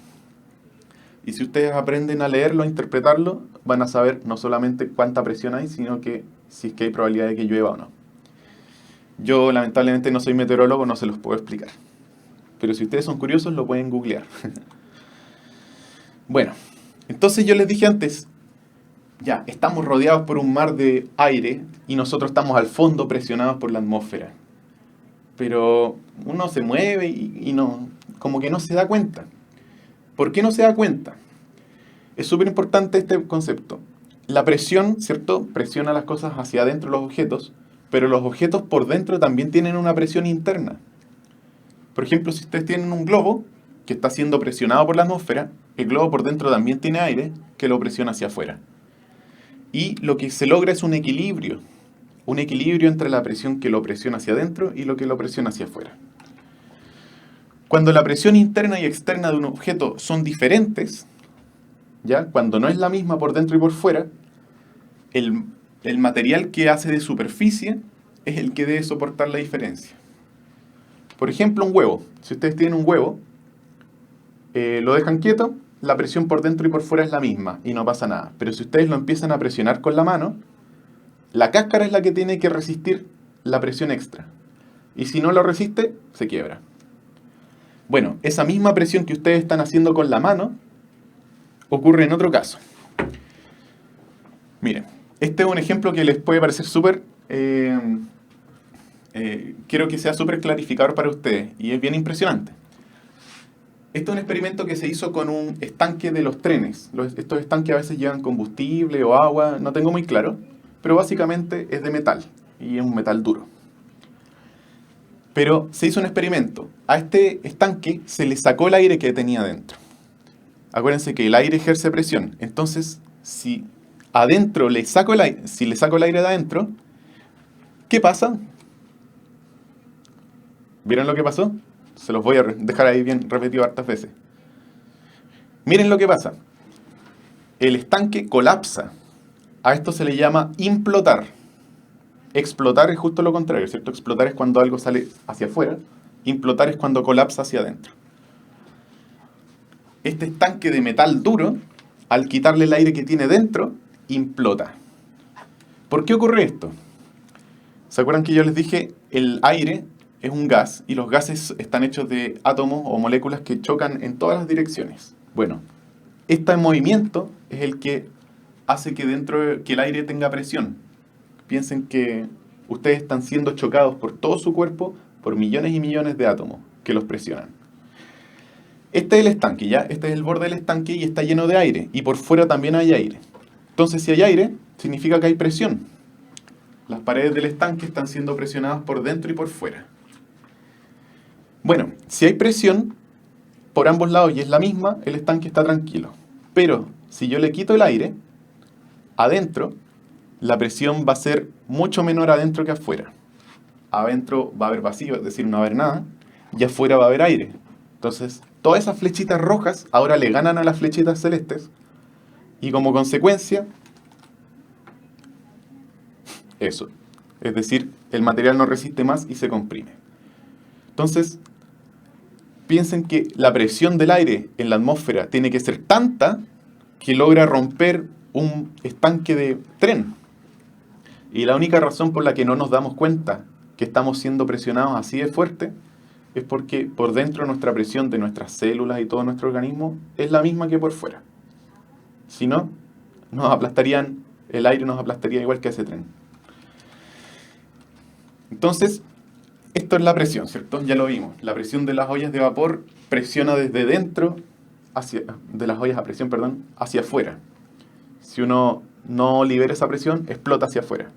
Speaker 1: Y si ustedes aprenden a leerlo, a interpretarlo, van a saber no solamente cuánta presión hay, sino que si es que hay probabilidad de que llueva o no. Yo lamentablemente no soy meteorólogo, no se los puedo explicar. Pero si ustedes son curiosos, lo pueden googlear. Bueno, entonces yo les dije antes, ya, estamos rodeados por un mar de aire y nosotros estamos al fondo presionados por la atmósfera. Pero uno se mueve y no, como que no se da cuenta. ¿Por qué no se da cuenta? Es súper importante este concepto. La presión, ¿cierto? Presiona las cosas hacia adentro, los objetos, pero los objetos por dentro también tienen una presión interna. Por ejemplo, si ustedes tienen un globo que está siendo presionado por la atmósfera, el globo por dentro también tiene aire que lo presiona hacia afuera. Y lo que se logra es un equilibrio entre la presión que lo presiona hacia adentro y lo que lo presiona hacia afuera. Cuando la presión interna y externa de un objeto son diferentes, ¿ya? Cuando no es la misma por dentro y por fuera, el material que hace de superficie es el que debe soportar la diferencia. Por ejemplo, un huevo. Si ustedes tienen un huevo, lo dejan quieto, la presión por dentro y por fuera es la misma y no pasa nada. Pero si ustedes lo empiezan a presionar con la mano, la cáscara es la que tiene que resistir la presión extra. Y si no lo resiste, se quiebra. Bueno, esa misma presión que ustedes están haciendo con la mano ocurre en otro caso. Miren, este es un ejemplo que les puede parecer súper... quiero que sea súper clarificador para ustedes y es bien impresionante. Este es un experimento que se hizo con un estanque de los trenes. Estos estanques a veces llevan combustible o agua, no tengo muy claro, pero básicamente es de metal y es un metal duro. Pero se hizo un experimento. A este estanque se le sacó el aire que tenía dentro. Acuérdense que el aire ejerce presión. Entonces, si adentro le saco el aire, si le saco el aire de adentro, ¿qué pasa? ¿Vieron lo que pasó? Se los voy a dejar ahí bien repetido hartas veces. Miren lo que pasa. El estanque colapsa. A esto se le llama implotar. Explotar es justo lo contrario, ¿cierto? Explotar es cuando algo sale hacia afuera. Implotar es cuando colapsa hacia adentro. Este estanque de metal duro, al quitarle el aire que tiene dentro, implota. ¿Por qué ocurre esto? ¿Se acuerdan que yo les dije el aire es un gas y los gases están hechos de átomos o moléculas que chocan en todas las direcciones? Bueno, este movimiento es el que hace que que el aire tenga presión. Piensen que ustedes están siendo chocados por todo su cuerpo por millones y millones de átomos que los presionan. Este es el estanque, ¿ya? Este es el borde del estanque y está lleno de aire. Y por fuera también hay aire. Entonces, si hay aire, significa que hay presión. Las paredes del estanque están siendo presionadas por dentro y por fuera. Bueno, si hay presión por ambos lados y es la misma, el estanque está tranquilo. Pero si yo le quito el aire, adentro, la presión va a ser mucho menor adentro que afuera. Adentro va a haber vacío, es decir, no va a haber nada, y afuera va a haber aire. Entonces, todas esas flechitas rojas ahora le ganan a las flechitas celestes, y como consecuencia, eso. Es decir, el material no resiste más y se comprime. Entonces, piensen que la presión del aire en la atmósfera tiene que ser tanta que logra romper un estanque de tren. Y la única razón por la que no nos damos cuenta que estamos siendo presionados así de fuerte es porque por dentro nuestra presión de nuestras células y todo nuestro organismo es la misma que por fuera. Si no, el aire nos aplastaría igual que ese tren. Entonces, esto es la presión, ¿cierto? Ya lo vimos. La presión de las ollas de vapor presiona desde dentro, de las ollas a presión, perdón, hacia afuera. Si uno no libera esa presión, explota hacia afuera.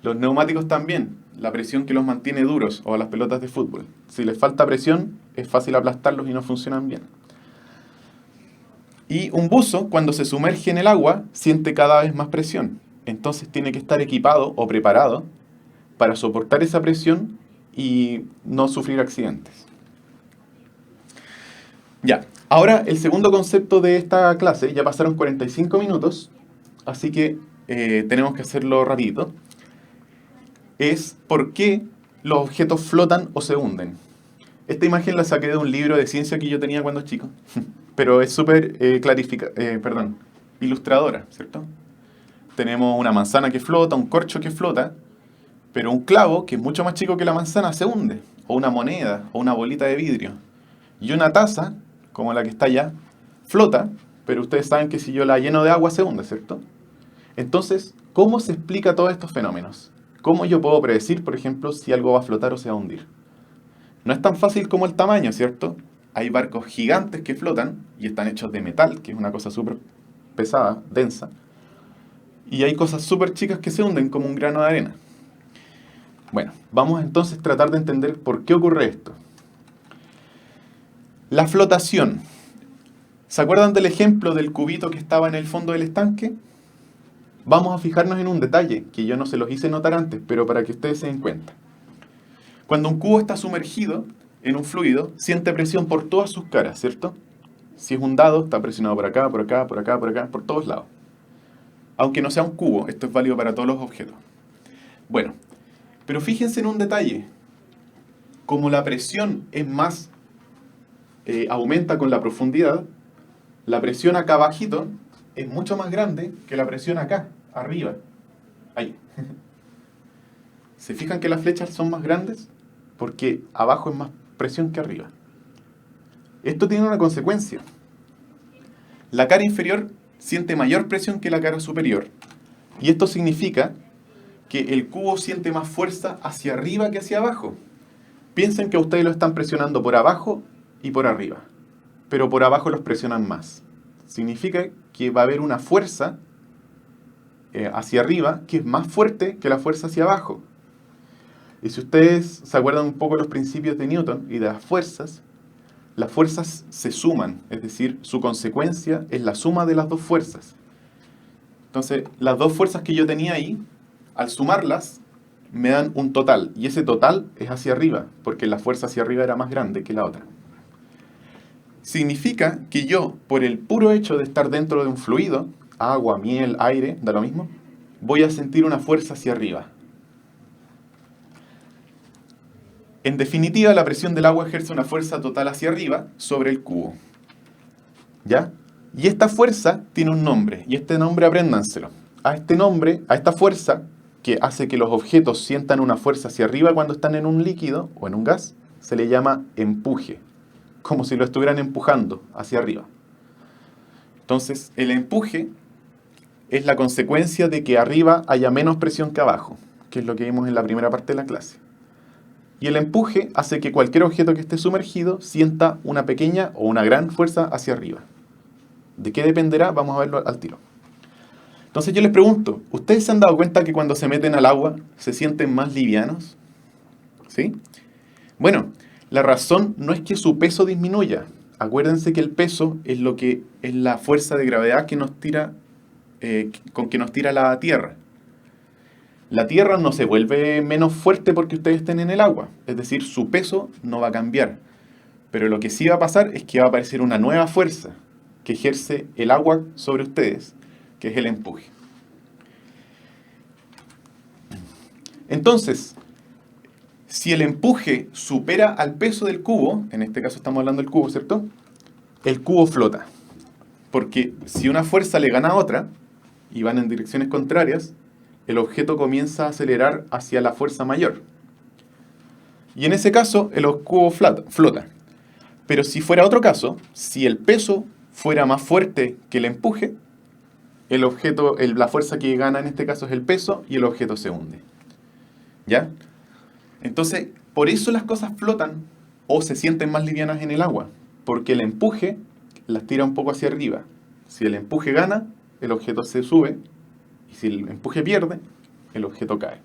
Speaker 1: Los neumáticos también, la presión que los mantiene duros, o las pelotas de fútbol. Si les falta presión, es fácil aplastarlos y no funcionan bien. Y un buzo, cuando se sumerge en el agua, siente cada vez más presión. Entonces tiene que estar equipado o preparado para soportar esa presión y no sufrir accidentes. Ya, ahora el segundo concepto de esta clase, ya pasaron 45 minutos, así que tenemos que hacerlo rapidito, es por qué los objetos flotan o se hunden. Esta imagen la saqué de un libro de ciencia que yo tenía cuando chico, pero es súper ilustradora, ¿cierto? Tenemos una manzana que flota, un corcho que flota, pero un clavo, que es mucho más chico que la manzana, se hunde, o una moneda, o una bolita de vidrio. Y una taza, como la que está allá, flota, pero ustedes saben que si yo la lleno de agua se hunde, ¿cierto? Entonces, ¿cómo se explica todos estos fenómenos? ¿Cómo yo puedo predecir, por ejemplo, si algo va a flotar o se va a hundir? No es tan fácil como el tamaño, ¿cierto? Hay barcos gigantes que flotan y están hechos de metal, que es una cosa súper pesada, densa. Y hay cosas súper chicas que se hunden como un grano de arena. Bueno, vamos entonces a tratar de entender por qué ocurre esto. La flotación. ¿Se acuerdan del ejemplo del cubito que estaba en el fondo del estanque? Vamos a fijarnos en un detalle que yo no se los hice notar antes, pero para que ustedes se den cuenta. Cuando un cubo está sumergido en un fluido, siente presión por todas sus caras, ¿cierto? Si es un dado, está presionado por acá, por acá, por acá, por acá, por todos lados. Aunque no sea un cubo, esto es válido para todos los objetos. Bueno, pero fíjense en un detalle. Como la presión es más, aumenta con la profundidad, la presión acá abajito es mucho más grande que la presión acá, arriba. Ahí. ¿Se fijan que las flechas son más grandes? Porque abajo es más presión que arriba. Esto tiene una consecuencia. La cara inferior siente mayor presión que la cara superior. Y esto significa que el cubo siente más fuerza hacia arriba que hacia abajo. Piensen que a ustedes lo están presionando por abajo y por arriba. Pero por abajo los presionan más. Significa que va a haber una fuerza hacia arriba que es más fuerte que la fuerza hacia abajo. Y si ustedes se acuerdan un poco de los principios de Newton y de las fuerzas se suman, es decir, su consecuencia es la suma de las dos fuerzas. Entonces, las dos fuerzas que yo tenía ahí, al sumarlas, me dan un total. Y ese total es hacia arriba, porque la fuerza hacia arriba era más grande que la otra. Significa que yo, por el puro hecho de estar dentro de un fluido, agua, miel, aire, da lo mismo, voy a sentir una fuerza hacia arriba. En definitiva, la presión del agua ejerce una fuerza total hacia arriba sobre el cubo. ¿Ya? Y esta fuerza tiene un nombre, y este nombre apréndanselo. A este nombre, a esta fuerza, que hace que los objetos sientan una fuerza hacia arriba cuando están en un líquido o en un gas, se le llama empuje, como si lo estuvieran empujando hacia arriba. Entonces, el empuje es la consecuencia de que arriba haya menos presión que abajo, que es lo que vimos en la primera parte de la clase. Y el empuje hace que cualquier objeto que esté sumergido sienta una pequeña o una gran fuerza hacia arriba. ¿De qué dependerá? Vamos a verlo al tiro. Entonces yo les pregunto, ¿ustedes se han dado cuenta que cuando se meten al agua se sienten más livianos? ¿Sí? Bueno, la razón no es que su peso disminuya. Acuérdense que el peso es la fuerza de gravedad que nos tira, con que nos tira la Tierra. La Tierra no se vuelve menos fuerte porque ustedes estén en el agua. Es decir, su peso no va a cambiar. Pero lo que sí va a pasar es que va a aparecer una nueva fuerza que ejerce el agua sobre ustedes, que es el empuje. Entonces, Si el empuje supera al peso del cubo, en este caso estamos hablando del cubo, ¿cierto? El cubo flota. Porque si una fuerza le gana a otra, y van en direcciones contrarias, el objeto comienza a acelerar hacia la fuerza mayor. Y en ese caso, el cubo flota. Pero si fuera otro caso, si el peso fuera más fuerte que el empuje, el objeto, la fuerza que gana en este caso es el peso y el objeto se hunde. ¿Ya? Entonces, por eso las cosas flotan o se sienten más livianas en el agua, porque el empuje las tira un poco hacia arriba. Si el empuje gana, el objeto se sube, y si el empuje pierde, el objeto cae.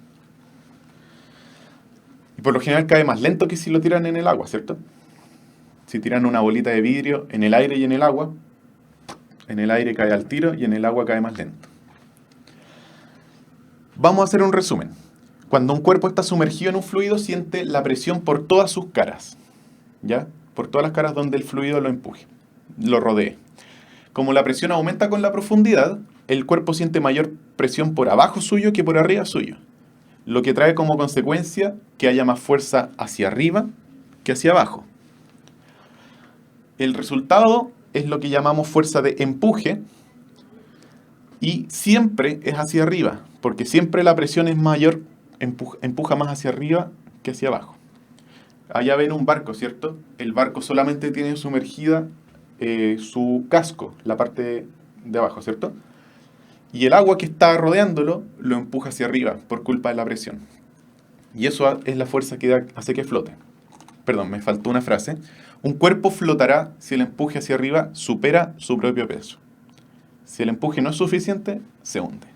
Speaker 1: Y por lo general cae más lento que si lo tiran en el agua, ¿cierto? Si tiran una bolita de vidrio en el aire y en el agua, en el aire cae al tiro y en el agua cae más lento. Vamos a hacer un resumen. Cuando un cuerpo está sumergido en un fluido, siente la presión por todas sus caras, ¿ya? Por todas las caras donde el fluido lo empuje, lo rodee. Como la presión aumenta con la profundidad, el cuerpo siente mayor presión por abajo suyo que por arriba suyo, lo que trae como consecuencia que haya más fuerza hacia arriba que hacia abajo. El resultado es lo que llamamos fuerza de empuje y siempre es hacia arriba, porque siempre la presión es mayor, empuja más hacia arriba que hacia abajo. Allá ven un barco, ¿cierto? El barco solamente tiene sumergida su casco, la parte de abajo, ¿cierto? Y el agua que está rodeándolo lo empuja hacia arriba por culpa de la presión. Y eso es la fuerza que hace que flote. Perdón, me faltó una frase. Un cuerpo flotará si el empuje hacia arriba supera su propio peso. Si el empuje no es suficiente, se hunde.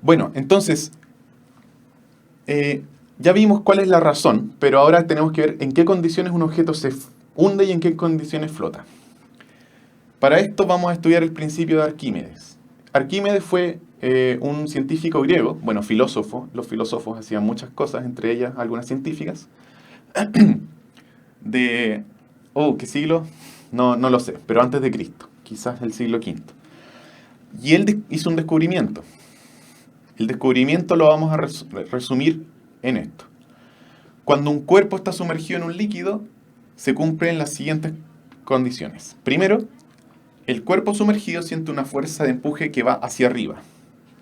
Speaker 1: Bueno, entonces, ya vimos cuál es la razón, pero ahora tenemos que ver en qué condiciones un objeto se hunde y en qué condiciones flota. Para esto vamos a estudiar el principio de Arquímedes. Arquímedes fue un científico griego, bueno, filósofo. Los filósofos hacían muchas cosas, entre ellas algunas científicas. ¿Qué siglo? No lo sé, pero antes de Cristo, quizás el siglo V. Y él hizo un descubrimiento. El descubrimiento lo vamos a resumir en esto. Cuando un cuerpo está sumergido en un líquido, se cumplen las siguientes condiciones. Primero, el cuerpo sumergido siente una fuerza de empuje que va hacia arriba,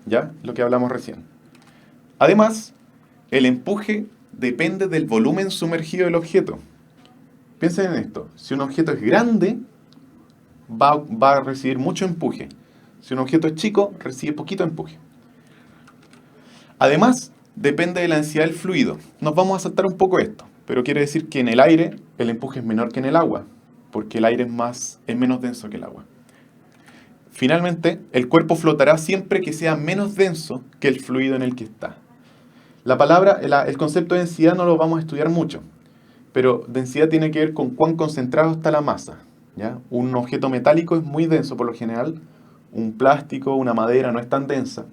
Speaker 1: ¿ya? Lo que hablamos recién. Además, el empuje depende del volumen sumergido del objeto. Piensen en esto. Si un objeto es grande, va a recibir mucho empuje. Si un objeto es chico, recibe poquito empuje. Además, depende de la densidad del fluido. Nos vamos a saltar un poco esto, pero quiere decir que en el aire el empuje es menor que en el agua, porque el aire es menos denso que el agua. Finalmente, el cuerpo flotará siempre que sea menos denso que el fluido en el que está. El concepto de densidad no lo vamos a estudiar mucho, pero densidad tiene que ver con cuán concentrado está la masa, ¿ya? Un objeto metálico es muy denso por lo general, un plástico, una madera no es tan densa,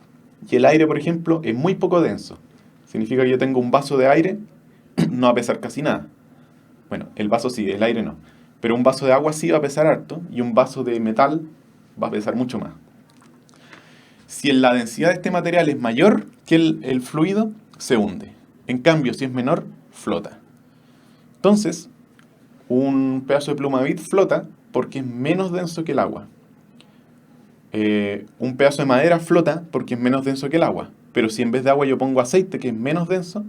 Speaker 1: y el aire, por ejemplo, es muy poco denso. Significa que yo tengo un vaso de aire, no va a pesar casi nada. Bueno, el vaso sí, el aire no. Pero un vaso de agua sí va a pesar harto, y un vaso de metal va a pesar mucho más. Si la densidad de este material es mayor que el fluido, se hunde. En cambio, si es menor, flota. Entonces, un pedazo de pluma de vid flota porque es menos denso que el agua. Un pedazo de madera flota porque es menos denso que el agua. Pero si en vez de agua yo pongo aceite, que es menos denso,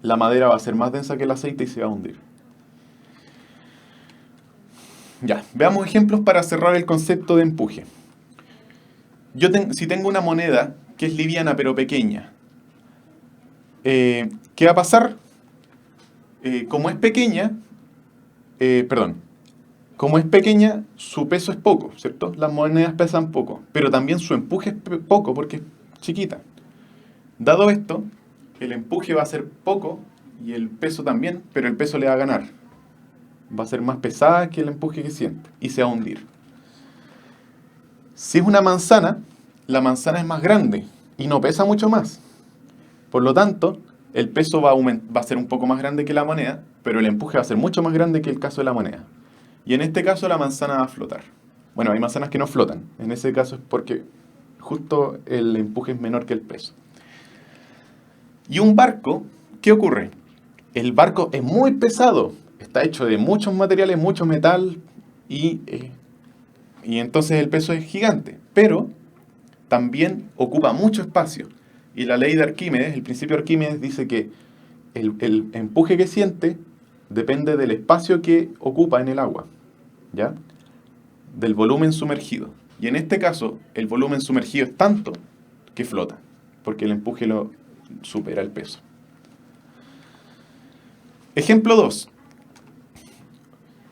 Speaker 1: la madera va a ser más densa que el aceite y se va a hundir. Ya, veamos ejemplos para cerrar el concepto de empuje. Si tengo una moneda que es liviana pero pequeña, ¿qué va a pasar? Como es pequeña, su peso es poco, ¿cierto? Las monedas pesan poco, pero también su empuje es poco porque es chiquita. Dado esto, el empuje va a ser poco y el peso también, pero el peso le va a ganar. Va a ser más pesada que el empuje que siente y se va a hundir. Si es una manzana, la manzana es más grande y no pesa mucho más. Por lo tanto, el peso va a ser un poco más grande que la moneda, pero el empuje va a ser mucho más grande que el caso de la moneda. Y en este caso la manzana va a flotar. Bueno, hay manzanas que no flotan. En ese caso es porque justo el empuje es menor que el peso. Y un barco, ¿qué ocurre? El barco es muy pesado, está hecho de muchos materiales, mucho metal, y, eh, y entonces el peso es gigante, pero también ocupa mucho espacio. Y la ley de Arquímedes, el principio de Arquímedes, dice que el empuje que siente depende del espacio que ocupa en el agua, ¿ya? Del volumen sumergido. Y en este caso, el volumen sumergido es tanto que flota, porque el empuje lo supera el peso. Ejemplo 2.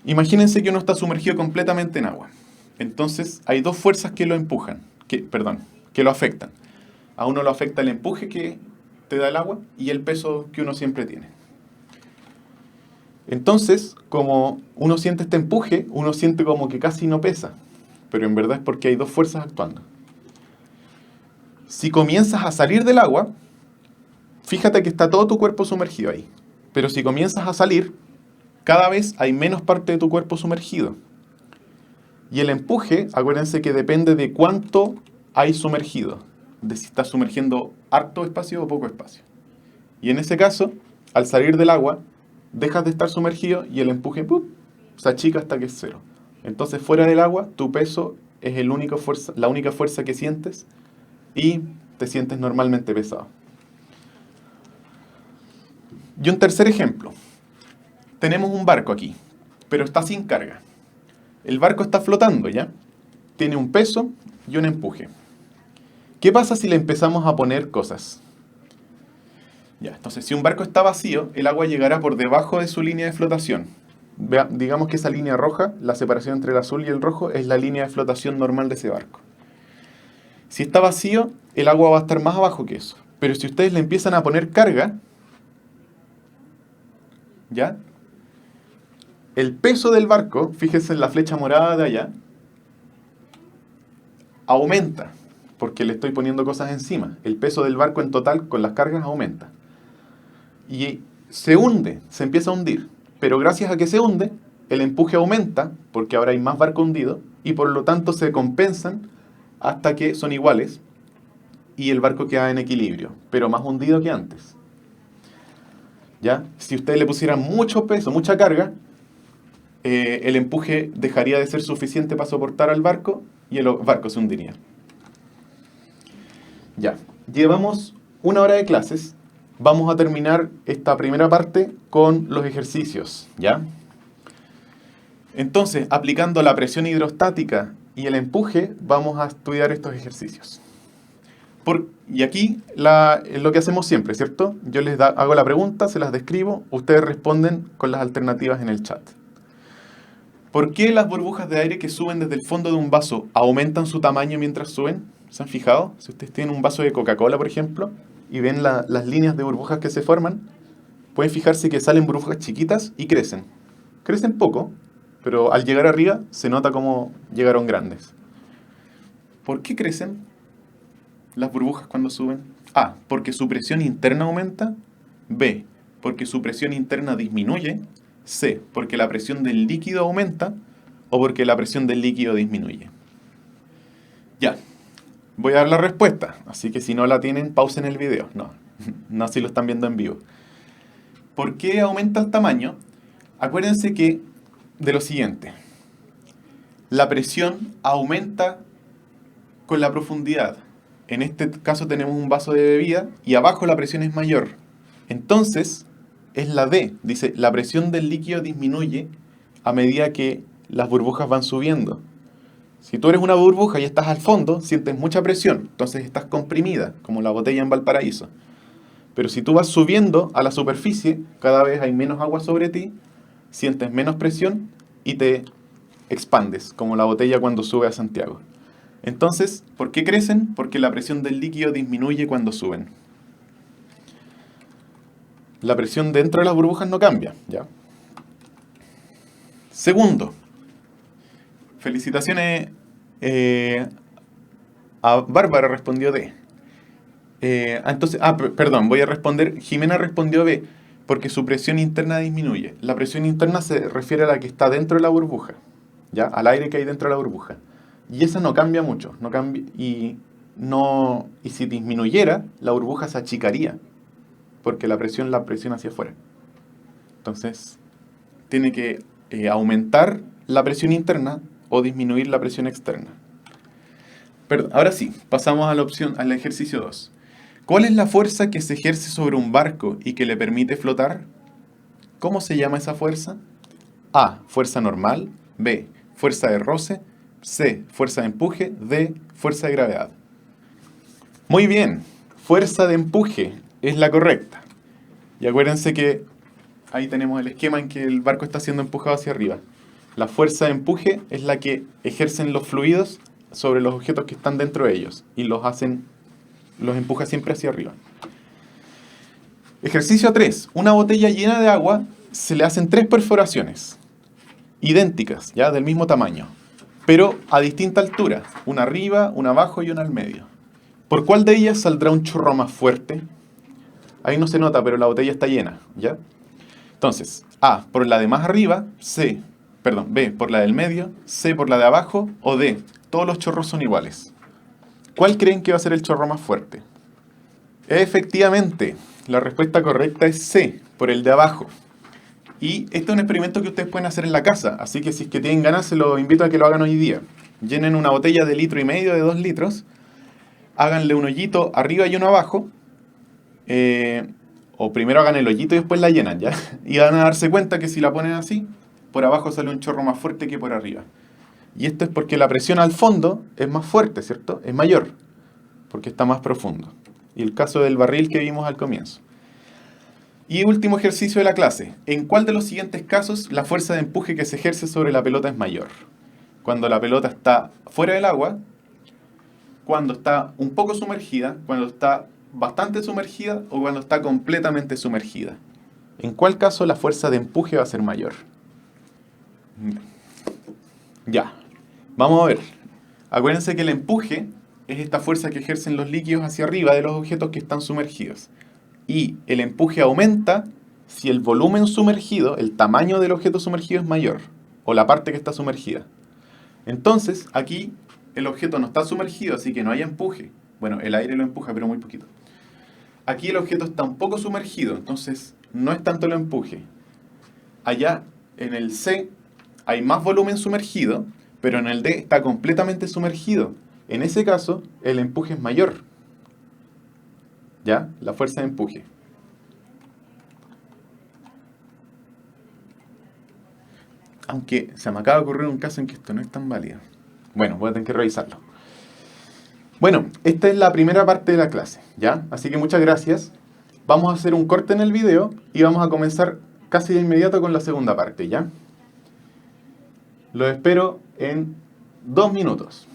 Speaker 1: Imagínense que uno está sumergido completamente en agua. Entonces, hay dos fuerzas que lo empujan, que lo afectan. A uno lo afecta el empuje que te da el agua y el peso que uno siempre tiene. Entonces, como uno siente este empuje, uno siente como que casi no pesa, pero en verdad es porque hay dos fuerzas actuando. Si comienzas a salir del agua, fíjate que está todo tu cuerpo sumergido ahí. Pero si comienzas a salir, cada vez hay menos parte de tu cuerpo sumergido. Y el empuje, acuérdense que depende de cuánto hay sumergido, de si estás sumergiendo harto espacio o poco espacio. Y en ese caso, al salir del agua, dejas de estar sumergido y el empuje se achica hasta que es cero. Entonces, fuera del agua, tu peso es la única fuerza que sientes y te sientes normalmente pesado. Y un tercer ejemplo. Tenemos un barco aquí, pero está sin carga. El barco está flotando, ¿ya? Tiene un peso y un empuje. ¿Qué pasa si le empezamos a poner cosas? Ya, entonces, si un barco está vacío, el agua llegará por debajo de su línea de flotación. Digamos que esa línea roja, la separación entre el azul y el rojo, es la línea de flotación normal de ese barco. Si está vacío, el agua va a estar más abajo que eso. Pero si ustedes le empiezan a poner carga, ¿ya? El peso del barco, fíjense en la flecha morada de allá, aumenta, porque le estoy poniendo cosas encima. El peso del barco en total con las cargas aumenta. Y se hunde, se empieza a hundir. Pero gracias a que se hunde, el empuje aumenta, porque ahora hay más barco hundido, y por lo tanto se compensan hasta que son iguales, y el barco queda en equilibrio, pero más hundido que antes. ¿Ya? Si ustedes le pusieran mucho peso, mucha carga, el empuje dejaría de ser suficiente para soportar al barco y el barco se hundiría. Ya, llevamos 1 hora de clases. Vamos a terminar esta primera parte con los ejercicios, ¿ya? Entonces, aplicando la presión hidrostática y el empuje, vamos a estudiar estos ejercicios. Y aquí es lo que hacemos siempre, ¿cierto? Yo les hago la pregunta, se las describo, ustedes responden con las alternativas en el chat. ¿Por qué las burbujas de aire que suben desde el fondo de un vaso aumentan su tamaño mientras suben? ¿Se han fijado? Si ustedes tienen un vaso de Coca-Cola, por ejemplo, y ven las líneas de burbujas que se forman, pueden fijarse que salen burbujas chiquitas y crecen. Crecen poco, pero al llegar arriba se nota como llegaron grandes. ¿Por qué crecen las burbujas cuando suben? A, porque su presión interna aumenta. B, porque su presión interna disminuye. C, porque la presión del líquido aumenta. O porque la presión del líquido disminuye. Ya, voy a dar la respuesta. Así que si no la tienen, pausen el video. No si lo están viendo en vivo. ¿Por qué aumenta el tamaño? Acuérdense que de lo siguiente. La presión aumenta con la profundidad. En este caso tenemos un vaso de bebida y abajo la presión es mayor. Entonces, es la D. Dice, la presión del líquido disminuye a medida que las burbujas van subiendo. Si tú eres una burbuja y estás al fondo, sientes mucha presión. Entonces estás comprimida, como la botella en Valparaíso. Pero si tú vas subiendo a la superficie, cada vez hay menos agua sobre ti, sientes menos presión y te expandes, como la botella cuando sube a Santiago. Entonces, ¿por qué crecen? Porque la presión del líquido disminuye cuando suben. La presión dentro de las burbujas no cambia, ¿ya? Segundo, felicitaciones a Bárbara respondió D. Perdón, voy a responder. Jimena respondió B, porque su presión interna disminuye. La presión interna se refiere a la que está dentro de la burbuja, ¿ya? Al aire que hay dentro de la burbuja. Y esa no cambia mucho, no cambia, y si disminuyera, la burbuja se achicaría. porque la presión hacia afuera. Entonces, tiene que aumentar la presión interna o disminuir la presión externa. Perdón, ahora sí, pasamos a la opción, al ejercicio 2. ¿Cuál es la fuerza que se ejerce sobre un barco y que le permite flotar? ¿Cómo se llama esa fuerza? A, fuerza normal. B, fuerza de roce. C, fuerza de empuje. D, fuerza de gravedad. Muy bien, fuerza de empuje es la correcta. Y acuérdense que ahí tenemos el esquema en que el barco está siendo empujado hacia arriba. La fuerza de empuje es la que ejercen los fluidos sobre los objetos que están dentro de ellos y los empuja siempre hacia arriba. Ejercicio 3. Una botella llena de agua se le hacen 3 perforaciones idénticas, ya del mismo tamaño, pero a distinta altura, una arriba, una abajo y una al medio. ¿Por cuál de ellas saldrá un chorro más fuerte? Ahí no se nota, pero la botella está llena, ¿ya? Entonces, A, por la de más arriba, B, por la del medio, C, por la de abajo, o D, todos los chorros son iguales. ¿Cuál creen que va a ser el chorro más fuerte? Efectivamente, la respuesta correcta es C, por el de abajo. Y este es un experimento que ustedes pueden hacer en la casa, así que si es que tienen ganas, se los invito a que lo hagan hoy día. Llenen una botella de 1,5 litros, de 2 litros, háganle un hoyito arriba y uno abajo, o primero hagan el hoyito y después la llenan, ¿ya? Y van a darse cuenta que si la ponen así, por abajo sale un chorro más fuerte que por arriba. Y esto es porque la presión al fondo es más fuerte, ¿cierto? Es mayor, porque está más profundo. Y el caso del barril que vimos al comienzo. Y último ejercicio de la clase. ¿En cuál de los siguientes casos la fuerza de empuje que se ejerce sobre la pelota es mayor? Cuando la pelota está fuera del agua, cuando está un poco sumergida, cuando está bastante sumergida o cuando está completamente sumergida. ¿En cuál caso la fuerza de empuje va a ser mayor? Ya, vamos a ver. Acuérdense que el empuje es esta fuerza que ejercen los líquidos hacia arriba de los objetos que están sumergidos. Y el empuje aumenta si el volumen sumergido, el tamaño del objeto sumergido es mayor, o la parte que está sumergida. Entonces, aquí el objeto no está sumergido, así que no hay empuje. Bueno, el aire lo empuja, pero muy poquito. Aquí el objeto está un poco sumergido, entonces no es tanto el empuje. Allá en el C hay más volumen sumergido, pero en el D está completamente sumergido. En ese caso, el empuje es mayor. ¿Ya? La fuerza de empuje. Aunque se me acaba de ocurrir un caso en que esto no es tan válido. Bueno, voy a tener que revisarlo. Bueno, esta es la primera parte de la clase, ¿ya? Así que muchas gracias. Vamos a hacer un corte en el video y vamos a comenzar casi de inmediato con la segunda parte, ¿ya? Lo espero en 2 minutos.